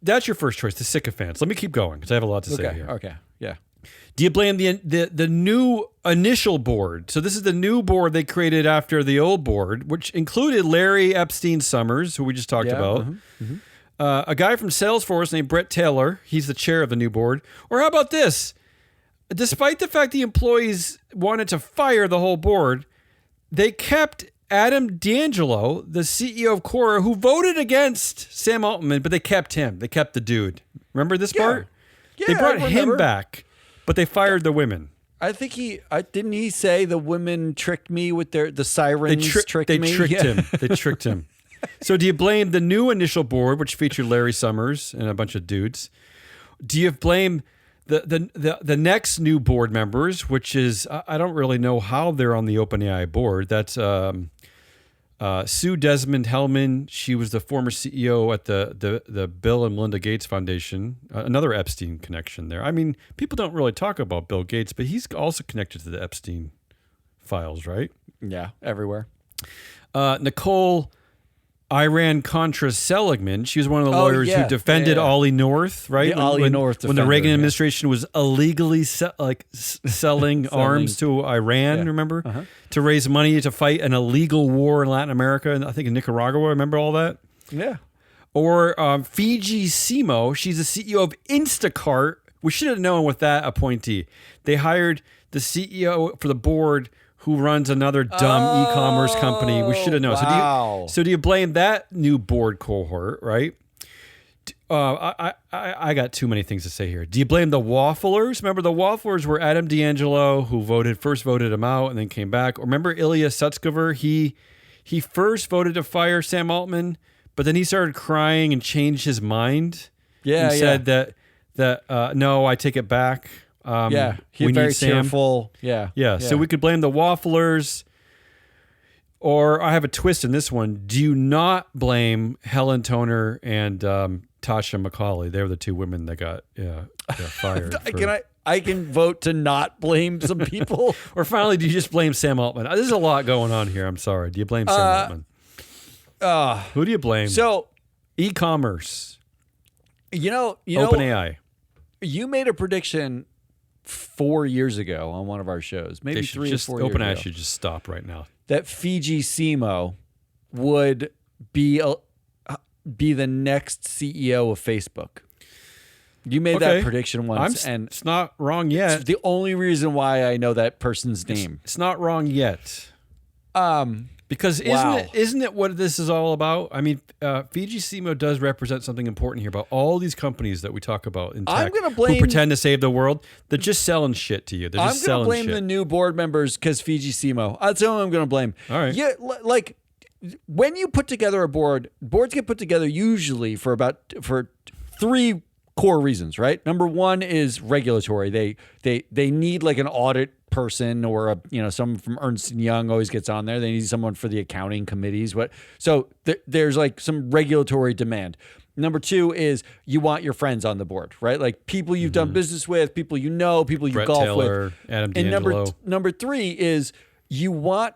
That's your first choice, the sycophants. Let me keep going because I have a lot to say here. Okay, yeah. Do you blame the new initial board? So this is the new board they created after the old board, which included Larry Epstein Summers, who we just talked about, a guy from Salesforce named Brett Taylor. He's the chair of the new board. Or how about this? Despite the fact the employees wanted to fire the whole board, they kept Adam D'Angelo, the CEO of Quora, who voted against Sam Altman, but they kept him. They kept the dude. Remember this part? Yeah, they brought him back, but they fired the women. I think didn't he say the women tricked me with the sirens tricked me? They tricked him. They tricked him. So do you blame the new initial board, which featured Larry Summers and a bunch of dudes? Do you blame the next new board members, which is I don't really know how they're on the OpenAI board. That's Sue Desmond Hellman. She was the former CEO at the Bill and Melinda Gates Foundation. Another Epstein connection there. I mean, people don't really talk about Bill Gates, but he's also connected to the Epstein files, right? Yeah, everywhere. Nicole Iran-Contra Seligman. She was one of the lawyers who defended Ollie North, right? Ollie North when the Reagan administration was illegally selling arms to Iran, remember? Uh-huh. To raise money to fight an illegal war in Latin America, and I think in Nicaragua. Remember all that? Yeah. Or Fiji Simo. She's the CEO of Instacart. We should have known with that appointee. They hired the CEO for the board who runs another dumb e-commerce company. We should have known. Wow. So do you blame that new board cohort, right? I got too many things to say here. Do you blame the Wafflers? Remember the Wafflers were Adam D'Angelo, who first voted him out and then came back. Or remember Ilya Sutskever? He first voted to fire Sam Altman, but then he started crying and changed his mind. Yeah, and said that no, I take it back. He's very tearful. Yeah. So we could blame the Wafflers, or I have a twist in this one. Do you not blame Helen Toner and Tasha McCauley? They were the two women that got fired. I can vote to not blame some people. Or finally, do you just blame Sam Altman? There's a lot going on here. I'm sorry. Do you blame Sam Altman? Who do you blame? So e-commerce. OpenAI. You made a prediction 4 years ago on one of our shows, maybe 3 or 4 years ago. OpenAI should just stop right now. That Fiji Simo would be the next CEO of Facebook. You made that prediction once, and it's not wrong yet. It's the only reason why I know that person's name. It's not wrong yet. Because isn't it what this is all about? I mean, Fiji Simo does represent something important here about all these companies that we talk about in tech who pretend to save the world. They're just selling shit to you. I'm going to blame the new board members because Fiji Simo. That's who I'm going to blame. All right. Yeah, like when you put together a board, boards get put together usually for 3 core reasons, right? Number one is regulatory. They need like an audit person or someone from Ernst & Young always gets on there. They need someone for the accounting committees. So there's like some regulatory demand. Number 2 is you want your friends on the board, right? Like people you've done business with, people you know, people you Brett golf Taylor, with. Adam D'Angelo. And number 3 is you want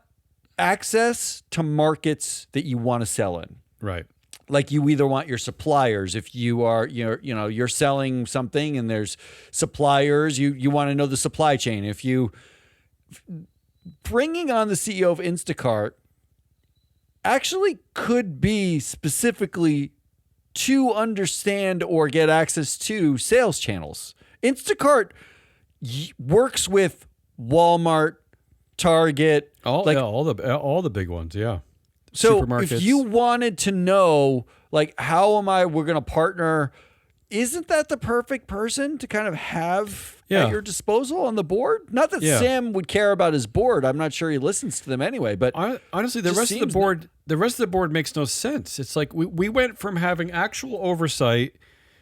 access to markets that you want to sell in. Right. Like you either want your suppliers, if you are you're selling something and there's suppliers, you want to know the supply chain. If you bringing on the CEO of Instacart actually could be specifically to understand or get access to sales channels. Instacart works with Walmart, Target, all the big ones, yeah. So if you wanted to know, like, we're going to partner, isn't that the perfect person to kind of have at your disposal on the board? Not that Sam would care about his board. I'm not sure he listens to them anyway, but honestly, the rest of the board makes no sense. It's like we went from having actual oversight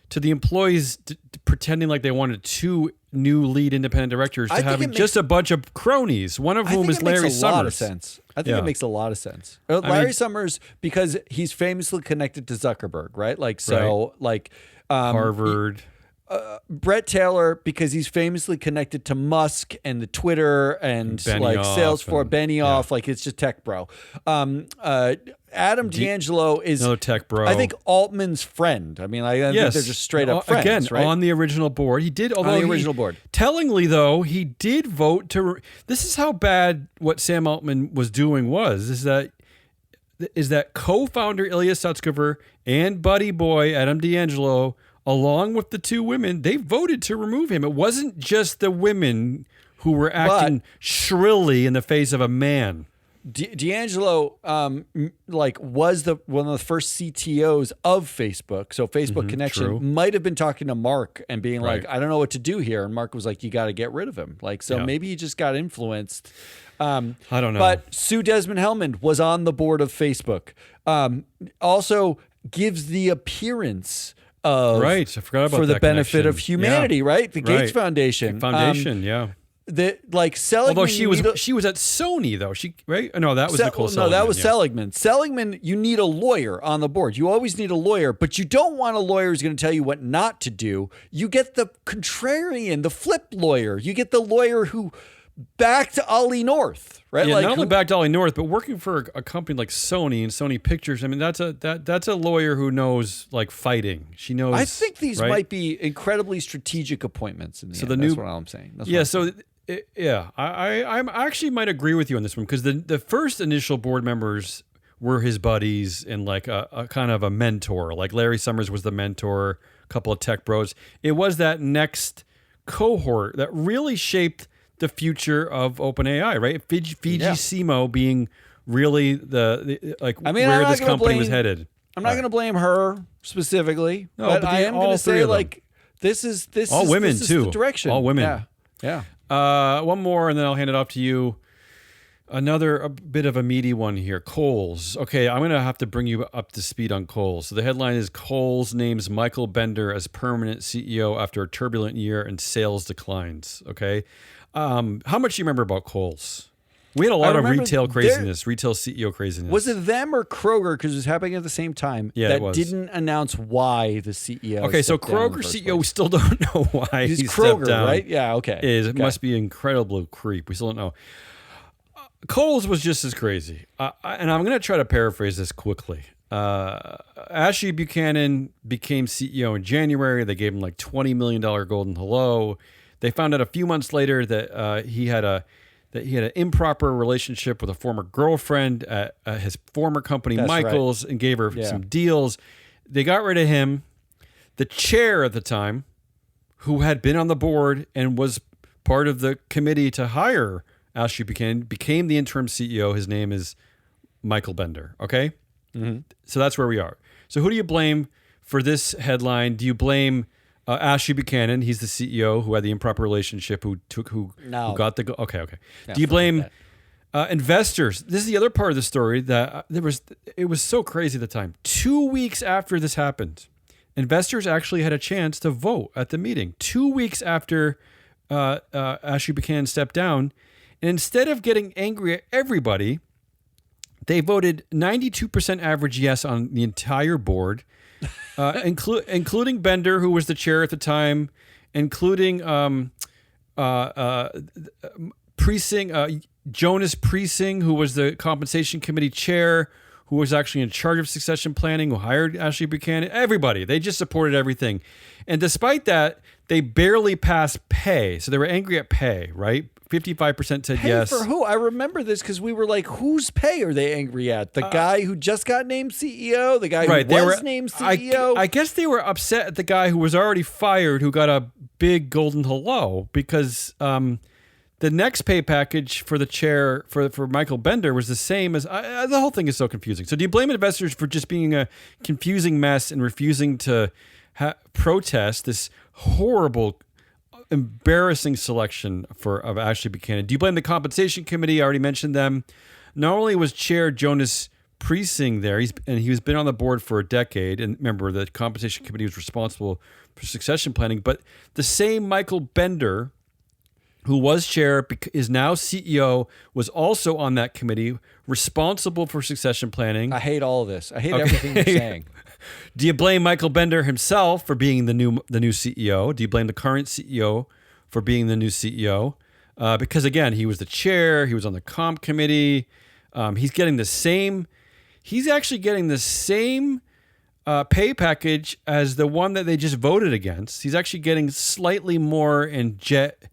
to the employees pretending like they wanted 2 new lead independent directors to having just a bunch of cronies, one of whom is Larry Summers. Lot of sense. I think it makes a lot of sense. Larry Summers, because he's famously connected to Zuckerberg, right? Like, so like Harvard. Brett Taylor, because he's famously connected to Musk and the Twitter and like Salesforce, Benioff, like it's just tech bro. Adam D'Angelo is another tech bro. I think Altman's friend. I mean, I think they're just straight up friends. Again, right? on the original board, he did. Although on the original board, tellingly though, he did vote to. This is how bad what Sam Altman was doing was. Is that co-founder Ilya Sutskever and buddy boy Adam D'Angelo, along with the 2 women, they voted to remove him. It wasn't just the women who were acting shrilly in the face of a man. D'Angelo, was one of the first CTOs of Facebook. So Facebook Connection might have been talking to Mark and being like, I don't know what to do here. And Mark was like, you got to get rid of him. Like, so maybe he just got influenced. I don't know. But Sue Desmond-Hellmann was on the board of Facebook. Also gives the appearance of I forgot about for the that benefit connection. of humanity, right? The Gates Foundation. Seligman. Although she was at Sony though. No, that was Nicole Seligman. No, that was Seligman. Seligman, you need a lawyer on the board. You always need a lawyer, but you don't want a lawyer who's going to tell you what not to do. You get the contrarian, the flip lawyer. You get the lawyer who back to Ollie North, right? Yeah, not only back to Ollie North, but working for a company like Sony and Sony Pictures. I mean, that's a lawyer who knows like fighting. She knows. I think these right? might be incredibly strategic appointments. In the end. That's what I'm saying. I actually might agree with you on this one because the first initial board members were his buddies and like a kind of a mentor. Like Larry Summers was the mentor, a couple of tech bros. It was that next cohort that really shaped the future of OpenAI, right? Fiji Simo being really where this company was headed. I'm not going to blame her specifically, but I am going to say like this is women too. The direction. All women. Yeah. One more, and then I'll hand it off to you. A bit of a meaty one here. Kohl's. Okay, I'm going to have to bring you up to speed on Kohl's. So the headline is Kohl's names Michael Bender as permanent CEO after a turbulent year and sales declines. Okay. How much do you remember about Kohl's? We had a lot of retail craziness, retail CEO craziness. Was it them or Kroger, because it was happening at the same time, that didn't announce why the CEO Okay, so Kroger CEO, we still don't know why he Kroger, stepped down. Right? Yeah, okay. It must be an incredible creep. We still don't know. Kohl's was just as crazy. And I'm going to try to paraphrase this quickly. Ashley Buchanan became CEO in January. They gave him like $20 million golden hello. They found out a few months later that he had an improper relationship with a former girlfriend at his former company, Michael's, and gave her some deals. They got rid of him. The chair at the time, who had been on the board and was part of the committee to hire Ashley Buchanan, became the interim CEO. His name is Michael Bender. Okay? Mm-hmm. So that's where we are. So who do you blame for this headline? Do you blame Ashley Buchanan? He's the CEO who had the improper relationship, who got the... Okay. Yeah, do you blame investors? This is the other part of the story that it was so crazy at the time. 2 weeks after this happened, investors actually had a chance to vote at the meeting. 2 weeks after Ashley Buchanan stepped down, and instead of getting angry at everybody, they voted 92% average yes on the entire board, including Bender, who was the chair at the time, including Jonas Priesing, who was the compensation committee chair, who was actually in charge of succession planning, who hired Ashley Buchanan. Everybody. They just supported everything. And despite that, they barely passed pay. So they were angry at pay, right? 55% said yes. For who? I remember this because we were like, whose pay are they angry at? The guy who just got named CEO? The guy who was named CEO? I guess they were upset at the guy who was already fired, who got a big golden hello, because the next pay package for the chair, for Michael Bender, was the same as... the whole thing is so confusing. So do you blame investors for just being a confusing mess and refusing to protest this horrible, embarrassing selection of Ashley Buchanan? Do you blame the compensation committee? I already mentioned them. Not only was Chair Jonas Priesing there, he's been on the board for a decade, and remember, the compensation committee was responsible for succession planning, but the same Michael Bender, who was chair, is now CEO, was also on that committee, responsible for succession planning. I hate all of this. I hate everything you're saying. Do you blame Michael Bender himself for being the new CEO? Do you blame the current CEO for being the new CEO? Because again, he was the chair. He was on the comp committee. He's actually getting the same pay package as the one that they just voted against. He's actually getting slightly more in jet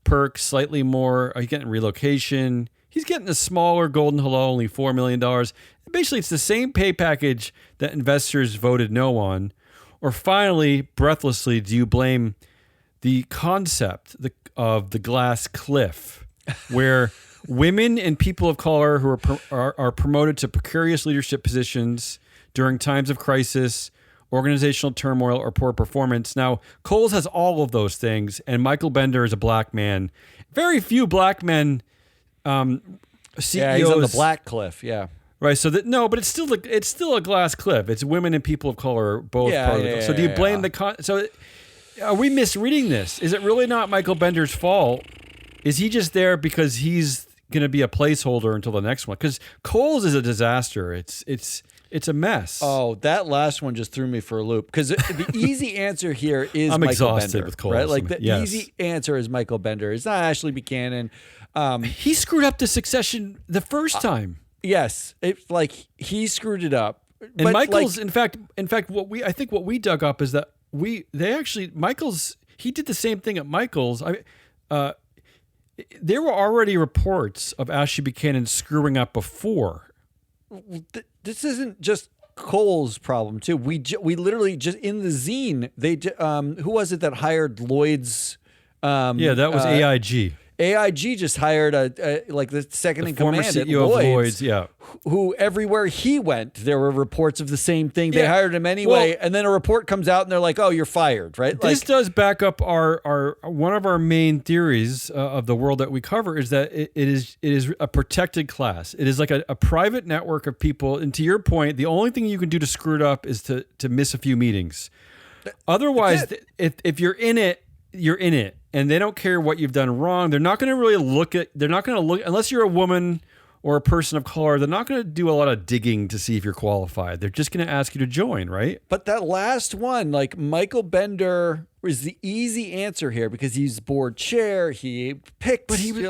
perks, slightly more. He's getting relocation. He's getting a smaller golden hello, only $4 million. Basically, it's the same pay package that investors voted no on. Or finally, breathlessly, do you blame the concept of the glass cliff, where women and people of color who are promoted to precarious leadership positions during times of crisis, organizational turmoil, or poor performance? Now, Kohl's has all of those things, and Michael Bender is a black man. Very few black men CEOs. Yeah, he's on the black cliff. Yeah. Right. So but it's still a glass cliff. It's women and people of color both part of it. So do you blame so are we misreading this? Is it really not Michael Bender's fault? Is he just there because he's going to be a placeholder until the next one? Because Kohl's is a disaster. It's It's a mess. Oh, that last one just threw me for a loop because the easy answer here is I'm Michael exhausted Bender, with Kohl. right? Like the easy answer is Michael Bender. It's not Ashley Buchanan. He screwed up the succession the first time. Yes, he screwed it up. And but Michael's, in fact, what we dug up is that Michael's, he did the same thing at Michael's. There were already reports of Ashley Buchanan screwing up before. This isn't just Kohl's problem too. We literally just in the zine, who was it that hired Lloyd's? That was AIG. AIG just hired the second in command CEO at Lloyd's, of Lloyd's, who everywhere he went, there were reports of the same thing. They hired him anyway, and then a report comes out, and they're like, "Oh, you're fired!" Right? This does back up our one of our main theories of the world that we cover is that it is a protected class. It is like a private network of people. And to your point, the only thing you can do to screw it up is to miss a few meetings. Otherwise, if you're in it, you're in it. And they don't care what you've done wrong. They're not going to really look, unless you're a woman or a person of color, they're not going to do a lot of digging to see if you're qualified. They're just going to ask you to join, right? But that last one, like Michael Bender is the easy answer here because he's board chair. He picked, Buchanan.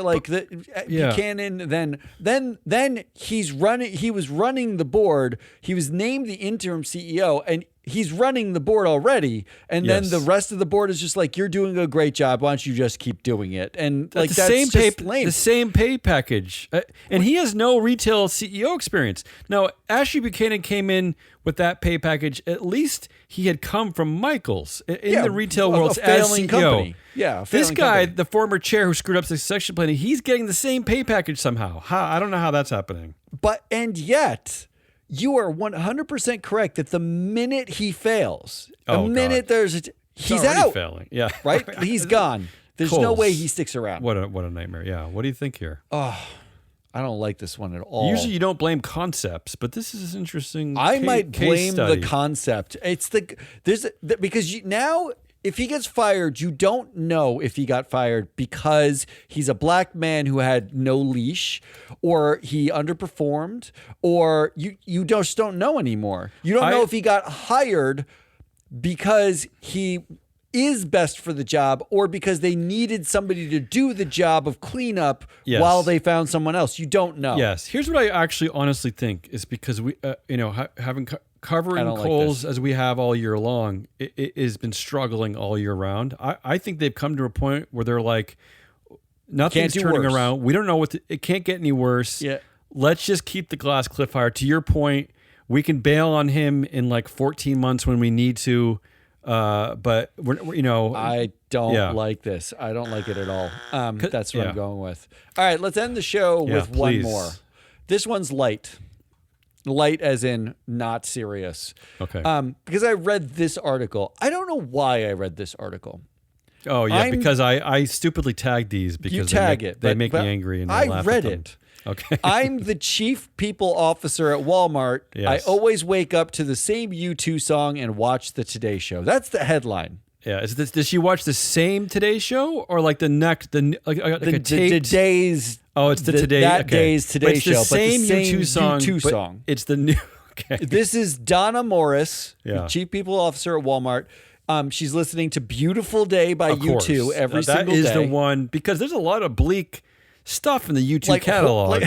Then he was running the board. He was named the interim CEO, and he's running the board already. And then the rest of the board is just like, you're doing a great job. Why don't you just keep doing it? And that's lame. The same pay package. And he has no retail CEO experience. Now, Ashley Buchanan came in with that pay package. At least he had come from Michael's in the retail world as CEO. Company. Yeah, this guy, the former chair who screwed up succession planning, he's getting the same pay package somehow. I don't know how that's happening. And yet, you are 100% correct that the minute he fails, he's out. Failing. Yeah, right. He's gone. There's no way he sticks around. What a nightmare. Yeah. What do you think here? Oh, I don't like this one at all. Usually you don't blame concepts, but this is interesting. I might blame the concept. It's because now if he gets fired, you don't know if he got fired because he's a black man who had no leash, or he underperformed, or you just don't know anymore. You don't know if he got hired because he is best for the job or because they needed somebody to do the job of cleanup while they found someone else. You don't know. Yes. Here's what I actually honestly think is because we, covering Kohl's as we have all year long, it has been struggling all year round. I think they've come to a point where they're like, nothing's turning around. We don't know it can't get any worse. Yeah. Let's just keep the glass cliff higher. To your point, we can bail on him in like 14 months when we need to. But I don't like this. I don't like it at all. That's what I'm going with. All right, let's end the show with one more. This one's light as in not serious. Okay. Because I read this article. I don't know why I read this article. Oh yeah, because I stupidly tagged these because they make me angry and I laugh read at them. it. Okay. I'm the chief people officer at Walmart. Yes. I always wake up to the same U2 song and watch the Today Show. That's the headline. Yeah. Does she watch the same Today Show or like the today's? Oh, it's the Today. That day's Today Show. But the same U2 song. It's the new. Okay. This is Donna Morris, the chief people officer at Walmart. She's listening to "Beautiful Day" by U2 every single day. That is the one because there's a lot of bleak stuff in the U2 catalog.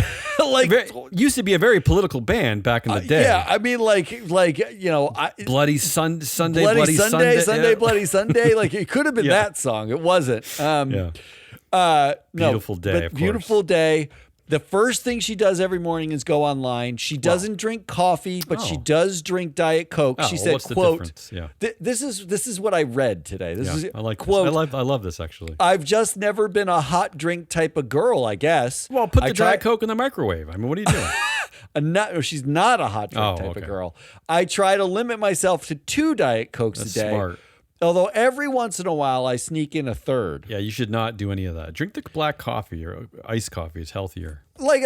Used to be a very political band back in the day. Yeah, I mean, Bloody Sunday, Bloody Sunday, yeah. Bloody Sunday. Like it could have been that song. It wasn't. Beautiful Day. But of course. Beautiful Day. The first thing she does every morning is go online. She doesn't drink coffee, but she does drink Diet Coke. She said, "quote This is what I read today. I like quote. I love this actually. I've just never been a hot drink type of girl, I guess. Well, put the Diet Coke in the microwave. I mean, what are you doing? She's not a hot drink type of girl. I try to limit myself to 2 Diet Cokes a day. Smart. Although every once in a while I sneak in a third. Yeah, you should not do any of that. Drink the black coffee or iced coffee. It's healthier. Like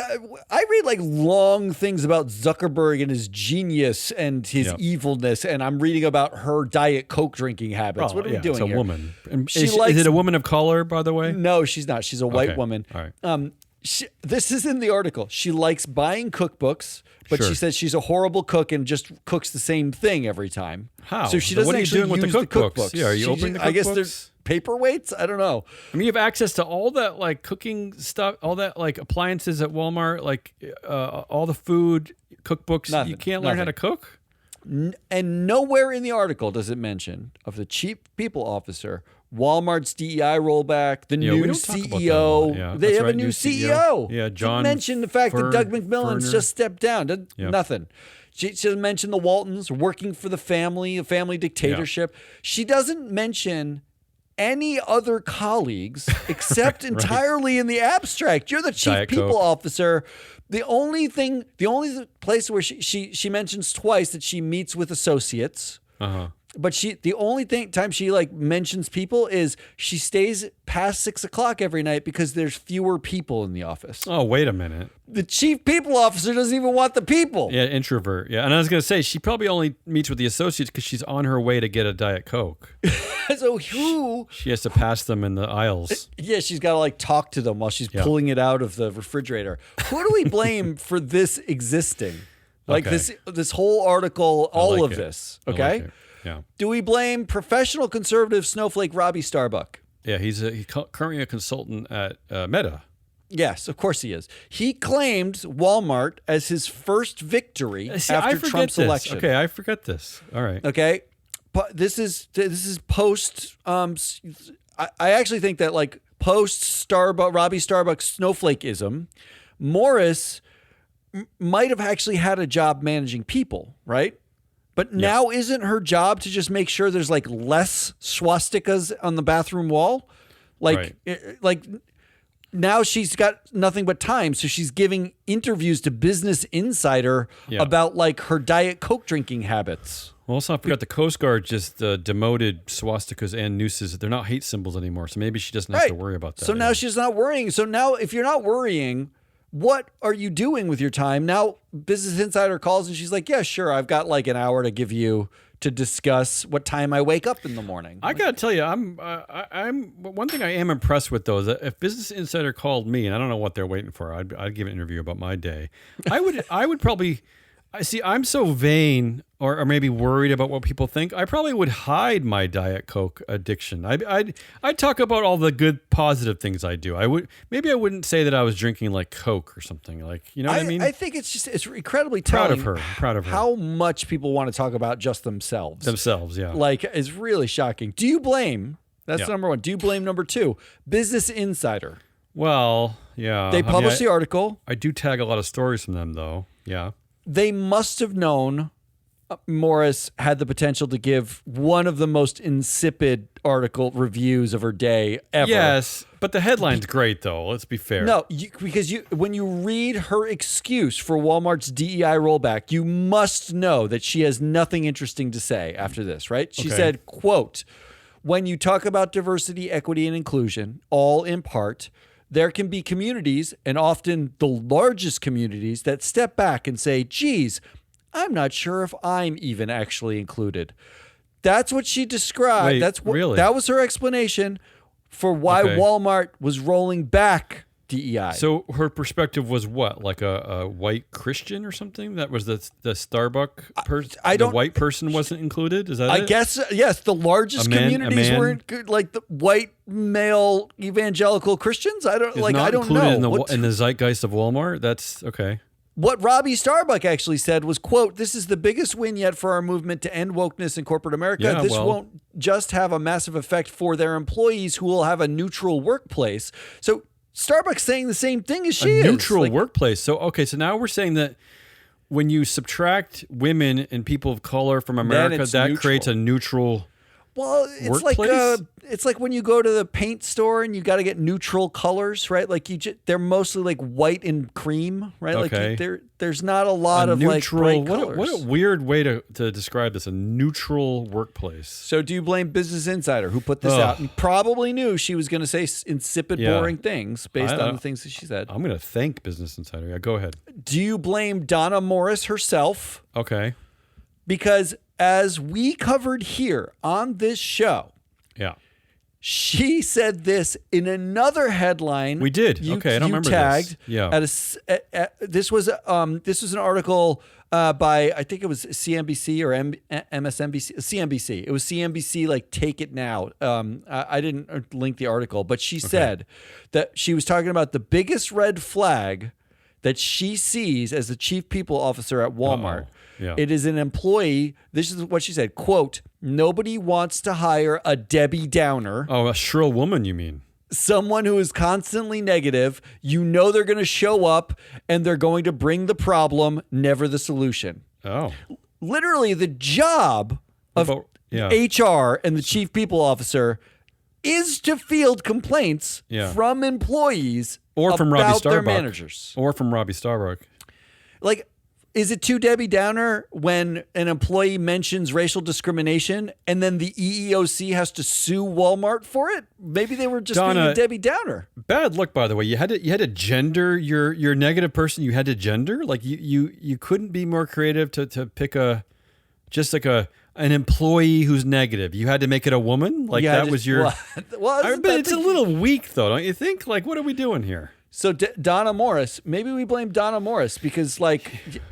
I read long things about Zuckerberg and his genius and his evilness, and I'm reading about her Diet Coke drinking habits. What are we doing here? It's a woman. Is it a woman of color, by the way? No, she's not. She's a white woman. All right. This is in the article. She likes buying cookbooks, but she says she's a horrible cook and just cooks the same thing every time. How? So she doesn't what are you actually doing with use the cookbooks? Yeah, are you opening the cookbooks? I guess there's paperweights. I don't know. I mean, you have access to all that like cooking stuff, all that like appliances at Walmart, like all the food cookbooks. You can't learn how to cook. And nowhere in the article does it mention of the chief people officer, Walmart's DEI rollback, the new CEO. They have a new CEO. Yeah, John. Didn't mention the fact that Doug McMillan's just stepped down. Nothing. She doesn't mention the Waltons working for the family, a family dictatorship. She doesn't mention any other colleagues except entirely in the abstract. You're the chief Diet people Coke. officer. The only place where she mentions twice that she meets with associates. But the only time she like mentions people is she stays past 6 o'clock every night because there's fewer people in the office. Oh, wait a minute. The chief people officer doesn't even want the people. Yeah, introvert. Yeah, and I was going to say, she probably only meets with the associates because she's on her way to get a Diet Coke. So she has to pass them in the aisles. Yeah, she's got to like talk to them while she's pulling it out of the refrigerator. Who do we blame for this existing? Like this whole article, all of this. Okay. I like it. Yeah. Do we blame professional conservative snowflake Robbie Starbuck? Yeah, he's currently a consultant at Meta. Yes, of course he is. He claimed Walmart as his first victory after Trump's election. Okay, I forget this. All right. Okay, but this is post. I actually think that like post Robbie Starbuck snowflakeism, Morris might have actually had a job managing people, right? But now isn't her job to just make sure there's like less swastikas on the bathroom wall? Like now she's got nothing but time. So she's giving interviews to Business Insider about like her Diet Coke drinking habits. Well, let's not forget the Coast Guard just demoted swastikas and nooses. They're not hate symbols anymore. So maybe she doesn't have to worry about that. So now she's not worrying. So now if you're not worrying, what are you doing with your time? Now Business Insider calls and she's like, yeah, sure. I've got like an hour to give you to discuss what time I wake up in the morning. I got to tell you, I'm one thing I am impressed with though, is that if Business Insider called me, and I don't know what they're waiting for, I'd give an interview about my day. I would probably, I'm so vain or maybe worried about what people think. I probably would hide my Diet Coke addiction. I'd talk about all the good, positive things I do. I wouldn't say that I was drinking like Coke or something like, you know what I mean? I think it's incredibly telling. Proud of her. How much people want to talk about just themselves. Yeah. Like, it's really shocking. Do you blame? That's number one. Do you blame number two? Business Insider. Well, yeah. They published the article. I do tag a lot of stories from them though. Yeah. They must have known Morris had the potential to give one of the most insipid article reviews of her day ever. Yes, but the headline's great, though. Let's be fair. No, because when you read her excuse for Walmart's DEI rollback, you must know that she has nothing interesting to say after this, right? She said, quote, when you talk about diversity, equity, and inclusion, all in part, there can be communities, and often the largest communities, that step back and say, geez, I'm not sure if I'm even actually included. That's what she described. Really? That was her explanation for why Walmart was rolling back DEI. So her perspective was what? Like a white Christian or something? That was the Starbucks person? The white person wasn't included? Is that it? I guess, yes. The largest communities weren't like the white male evangelical Christians. I don't know. In the zeitgeist of Walmart? That's okay. What Robbie Starbuck actually said was, quote, this is the biggest win yet for our movement to end wokeness in corporate America. This won't just have a massive effect for their employees who will have a neutral workplace. So Starbucks saying the same thing as she is. A neutral workplace. So now we're saying that when you subtract women and people of color from America, that creates a neutral workplace? It's like when you go to the paint store and you got to get neutral colors, right? Like they're mostly like white and cream, right? Okay. Like there's not a lot of neutral, like bright colors. What a weird way to describe this, a neutral workplace. So do you blame Business Insider who put this out and probably knew she was going to say insipid, boring things based on the things that she said? I'm going to thank Business Insider. Yeah, go ahead. Do you blame Donna Morris herself? Okay. Because as we covered here on this show, She said this in another headline. We did. Okay, I don't remember tagged this. Yeah. This was an article by, I think it was CNBC or MSNBC, CNBC. It was CNBC, like, Take It Now. I didn't link the article, but she said that she was talking about the biggest red flag that she sees as the chief people officer at Walmart. Yeah. It is an employee. This is what she said, quote, "Nobody wants to hire a Debbie Downer." Oh, a shrill woman, you mean? Someone who is constantly negative. You know they're going to show up and they're going to bring the problem, never the solution. Oh. Literally, the job of HR and the chief people officer is to field complaints from employees or from Robbie about their Starbuck. managers. Or from Robbie Starbuck. Like, is it too Debbie Downer when an employee mentions racial discrimination and then the EEOC has to sue Walmart for it? Maybe they were just being a Debbie Downer. Bad look, by the way. You had to gender your negative person. You had to gender. Like you couldn't be more creative to pick an employee who's negative. You had to make it a woman. Like that was your. But it's a little weak, though, don't you think? Like, what are we doing here? So Donna Morris, maybe we blame Donna Morris because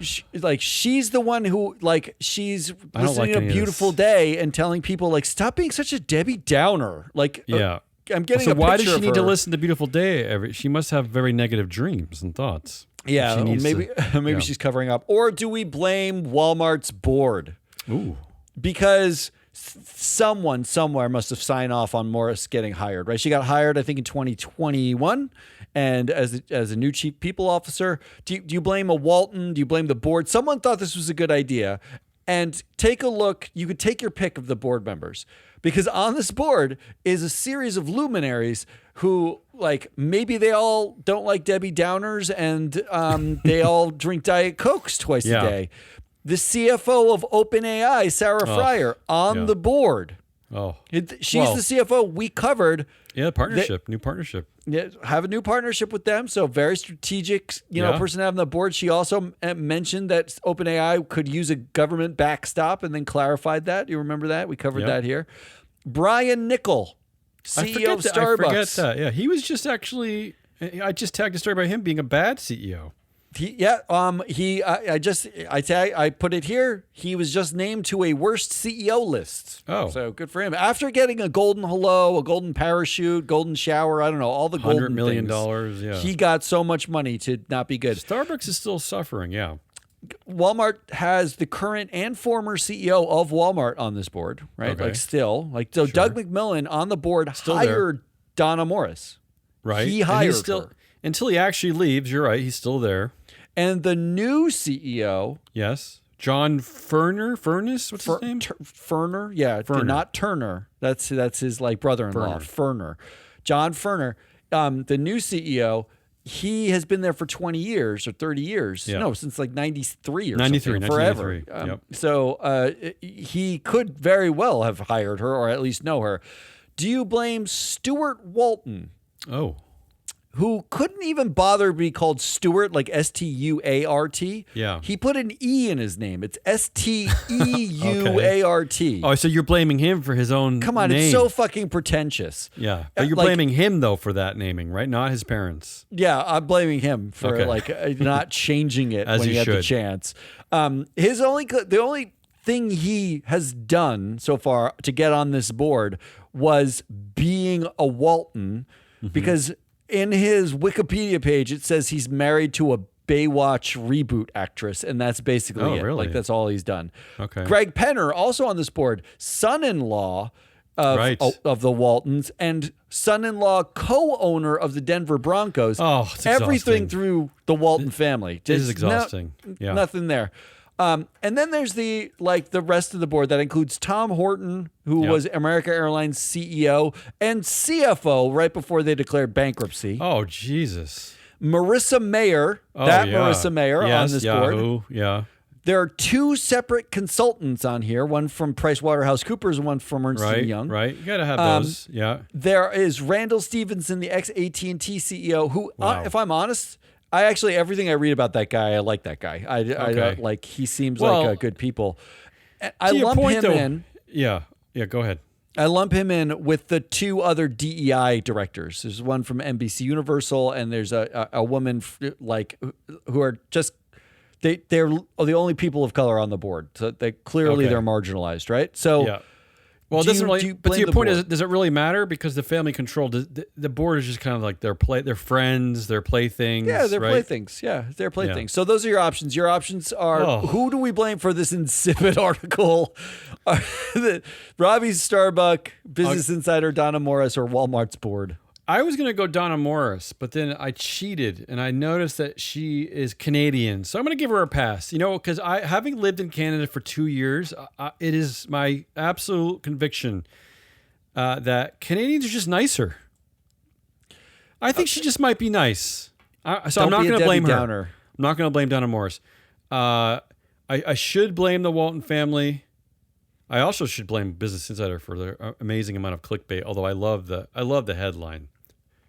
she's the one who she's listening to A Beautiful Day and telling people stop being such a Debbie Downer. I'm getting a picture So why does she of need her. to listen to Beautiful Day? She must have very negative dreams and thoughts. Yeah, maybe she's covering up. Or do we blame Walmart's board? Ooh, because someone somewhere must have signed off on Morris getting hired, right? She got hired, I think, in 2021. And as a new chief people officer, do you blame a Walton? Do you blame the board? Someone thought this was a good idea. And take a look. You could take your pick of the board members. Because on this board is a series of luminaries who, maybe they all don't like Debbie Downers and they all drink Diet Cokes twice a day. The CFO of OpenAI, Sarah Fryer, on the board. Oh, she's the CFO. We covered. Yeah, partnership, new partnership. Yeah, have a new partnership with them. So very strategic, person to have on the board. She also mentioned that OpenAI could use a government backstop and then clarified that. You remember that? We covered that here. Brian Nickel, CEO of Starbucks. I forget that. Yeah, he was just actually. I just tagged a story about him being a bad CEO. I put it here. He was just named to a worst CEO list. Oh, so good for him. After getting a golden hello, a golden parachute, golden shower, I don't know, all the golden $100 million. Things, yeah, he got so much money to not be good. Starbucks is still suffering. Yeah, Walmart has the current and former CEO of Walmart on this board, right? Okay. So Doug McMillon on the board hired Donna Morris. Right, he hired her until he actually leaves. You're right. He's still there. And the new CEO, John Furness, what's his name? Furner, not Turner. That's his brother-in-law, Furner. John Furner, the new CEO. He has been there for 20 years or 30 years. Yeah. No, since 93 or 93, something, forever. Yep. So he could very well have hired her or at least know her. Do you blame Stuart Walton? Oh. Who couldn't even bother to be called Stuart, like Stuart. Yeah. He put an E in his name. It's Steuart. Okay. Oh, so you're blaming him for his own Come on, name. It's so fucking pretentious. Yeah. But you're blaming him, though, for that naming, right? Not his parents. Yeah, I'm blaming him for not changing it when he had the chance. The only thing he has done so far to get on this board was being a Walton because in his Wikipedia page, it says he's married to a Baywatch reboot actress, and that's basically it. Really? That's all he's done. Okay. Greg Penner, also on this board, son-in-law of the Waltons and son-in-law co-owner of the Denver Broncos. Oh, it's everything exhausting. through the Walton family. This is exhausting. Nothing there. And then there's the rest of the board that includes Tom Horton, who was America Airlines CEO and CFO right before they declared bankruptcy. Oh, Jesus. Marissa Mayer, Marissa Mayer on this board. Yeah. There are two separate consultants on here, one from PricewaterhouseCoopers and one from Ernst & Young. Right. You got to have those. Yeah. There is Randall Stevenson, the ex-AT&T CEO, who, if I'm honest, everything I read about that guy, I like that guy. I he seems like good people. I lump him in. Yeah. Yeah. Go ahead. I lump him in with the two other DEI directors. There's one from NBC Universal, and there's a woman who are just they're the only people of color on the board. So they're marginalized, right? So. Yeah. Well, it doesn't really. But to your point, does it really matter? Because the family control, the board is just kind of like their friends, their playthings. Yeah, their right? playthings. Yeah, their playthings. So those are your options. Your options are who do we blame for this insipid article? Robbie Starbuck, Business Insider, Donna Morris, or Walmart's board? I was going to go Donna Morris, but then I cheated and I noticed that she is Canadian. So I'm going to give her a pass, because having lived in Canada for 2 years, it is my absolute conviction that Canadians are just nicer. I think she just might be nice. So I'm not going to blame her. I'm not going to blame Donna Morris. I should blame the Walton family. I also should blame Business Insider for their amazing amount of clickbait, although I love the headline.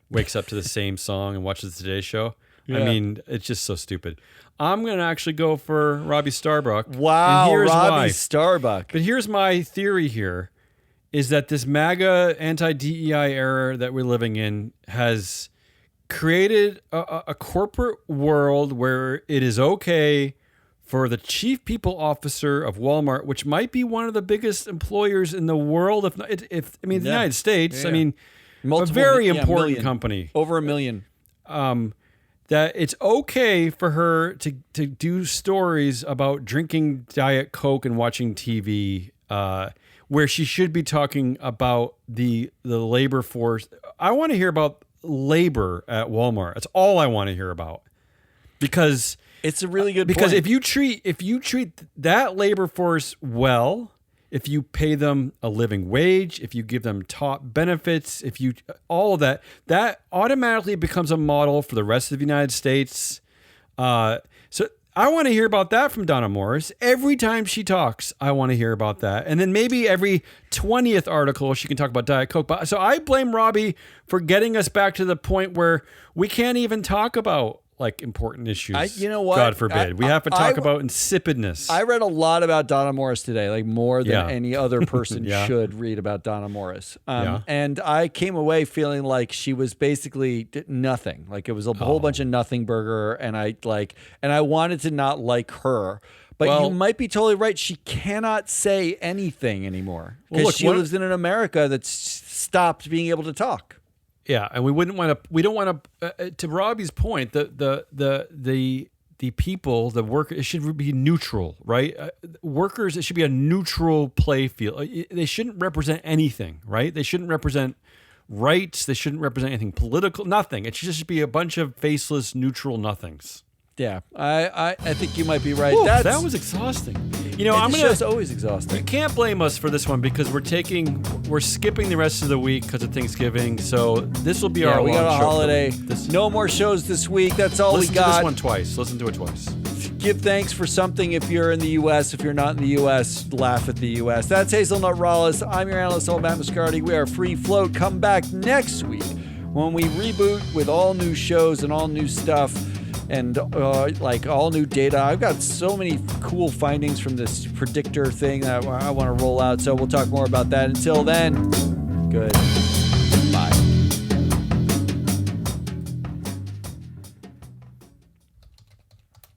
Wakes up to the same song and watches the Today Show. Yeah. I mean, it's just so stupid. I'm going to actually go for Robbie Starbuck. Wow, and here's Robbie Starbuck. But here's my theory here, is that this MAGA anti-DEI era that we're living in has created a corporate world where it is okay for the chief people officer of Walmart, which might be one of the biggest employers in the world, the United States. Yeah. I mean, a very important company. Over 1 million. That it's okay for her to do stories about drinking Diet Coke and watching TV, where she should be talking about the labor force. I want to hear about labor at Walmart. That's all I want to hear about. Because it's a really good because point. if you treat that labor force well, if you pay them a living wage, if you give them top benefits, all of that automatically becomes a model for the rest of the United States. So I want to hear about that from Donna Morris. Every time she talks, I want to hear about that. And then maybe every 20th article, she can talk about Diet Coke. So I blame Robbie for getting us back to the point where we can't even talk about important issues. You know what? God forbid. We have to talk about insipidness. I read a lot about Donna Morris today, more than any other person should read about Donna Morris. And I came away feeling like she was basically nothing. It was a whole bunch of nothing burger, and I wanted to not like her. But you might be totally right. She cannot say anything anymore because she lives in an America that's stopped being able to talk. Yeah, and we don't want to Robbie's point, the people, the workers, it should be neutral, right? Workers, it should be a neutral play field. They shouldn't represent anything, right? They shouldn't represent rights. They shouldn't represent anything political, nothing. It should just be a bunch of faceless, neutral nothings. Yeah, I think you might be right. Ooh, that was exhausting. It's always exhausting. You can't blame us for this one because we're skipping the rest of the week because of Thanksgiving. So this will be our we long got a show holiday. No more shows this week. That's all we got. Listen to this one twice. Listen to it twice. Give thanks for something if you're in the U.S. If you're not in the U.S., laugh at the U.S. That's Hazelnut Rawlis. I'm your Analyst-Hole Matt Moscardi. We are Free Float. Come back next week when we reboot with all new shows and all new stuff. And all new data. I've got so many cool findings from this predictor thing that I want to roll out. So we'll talk more about that. Until then, good.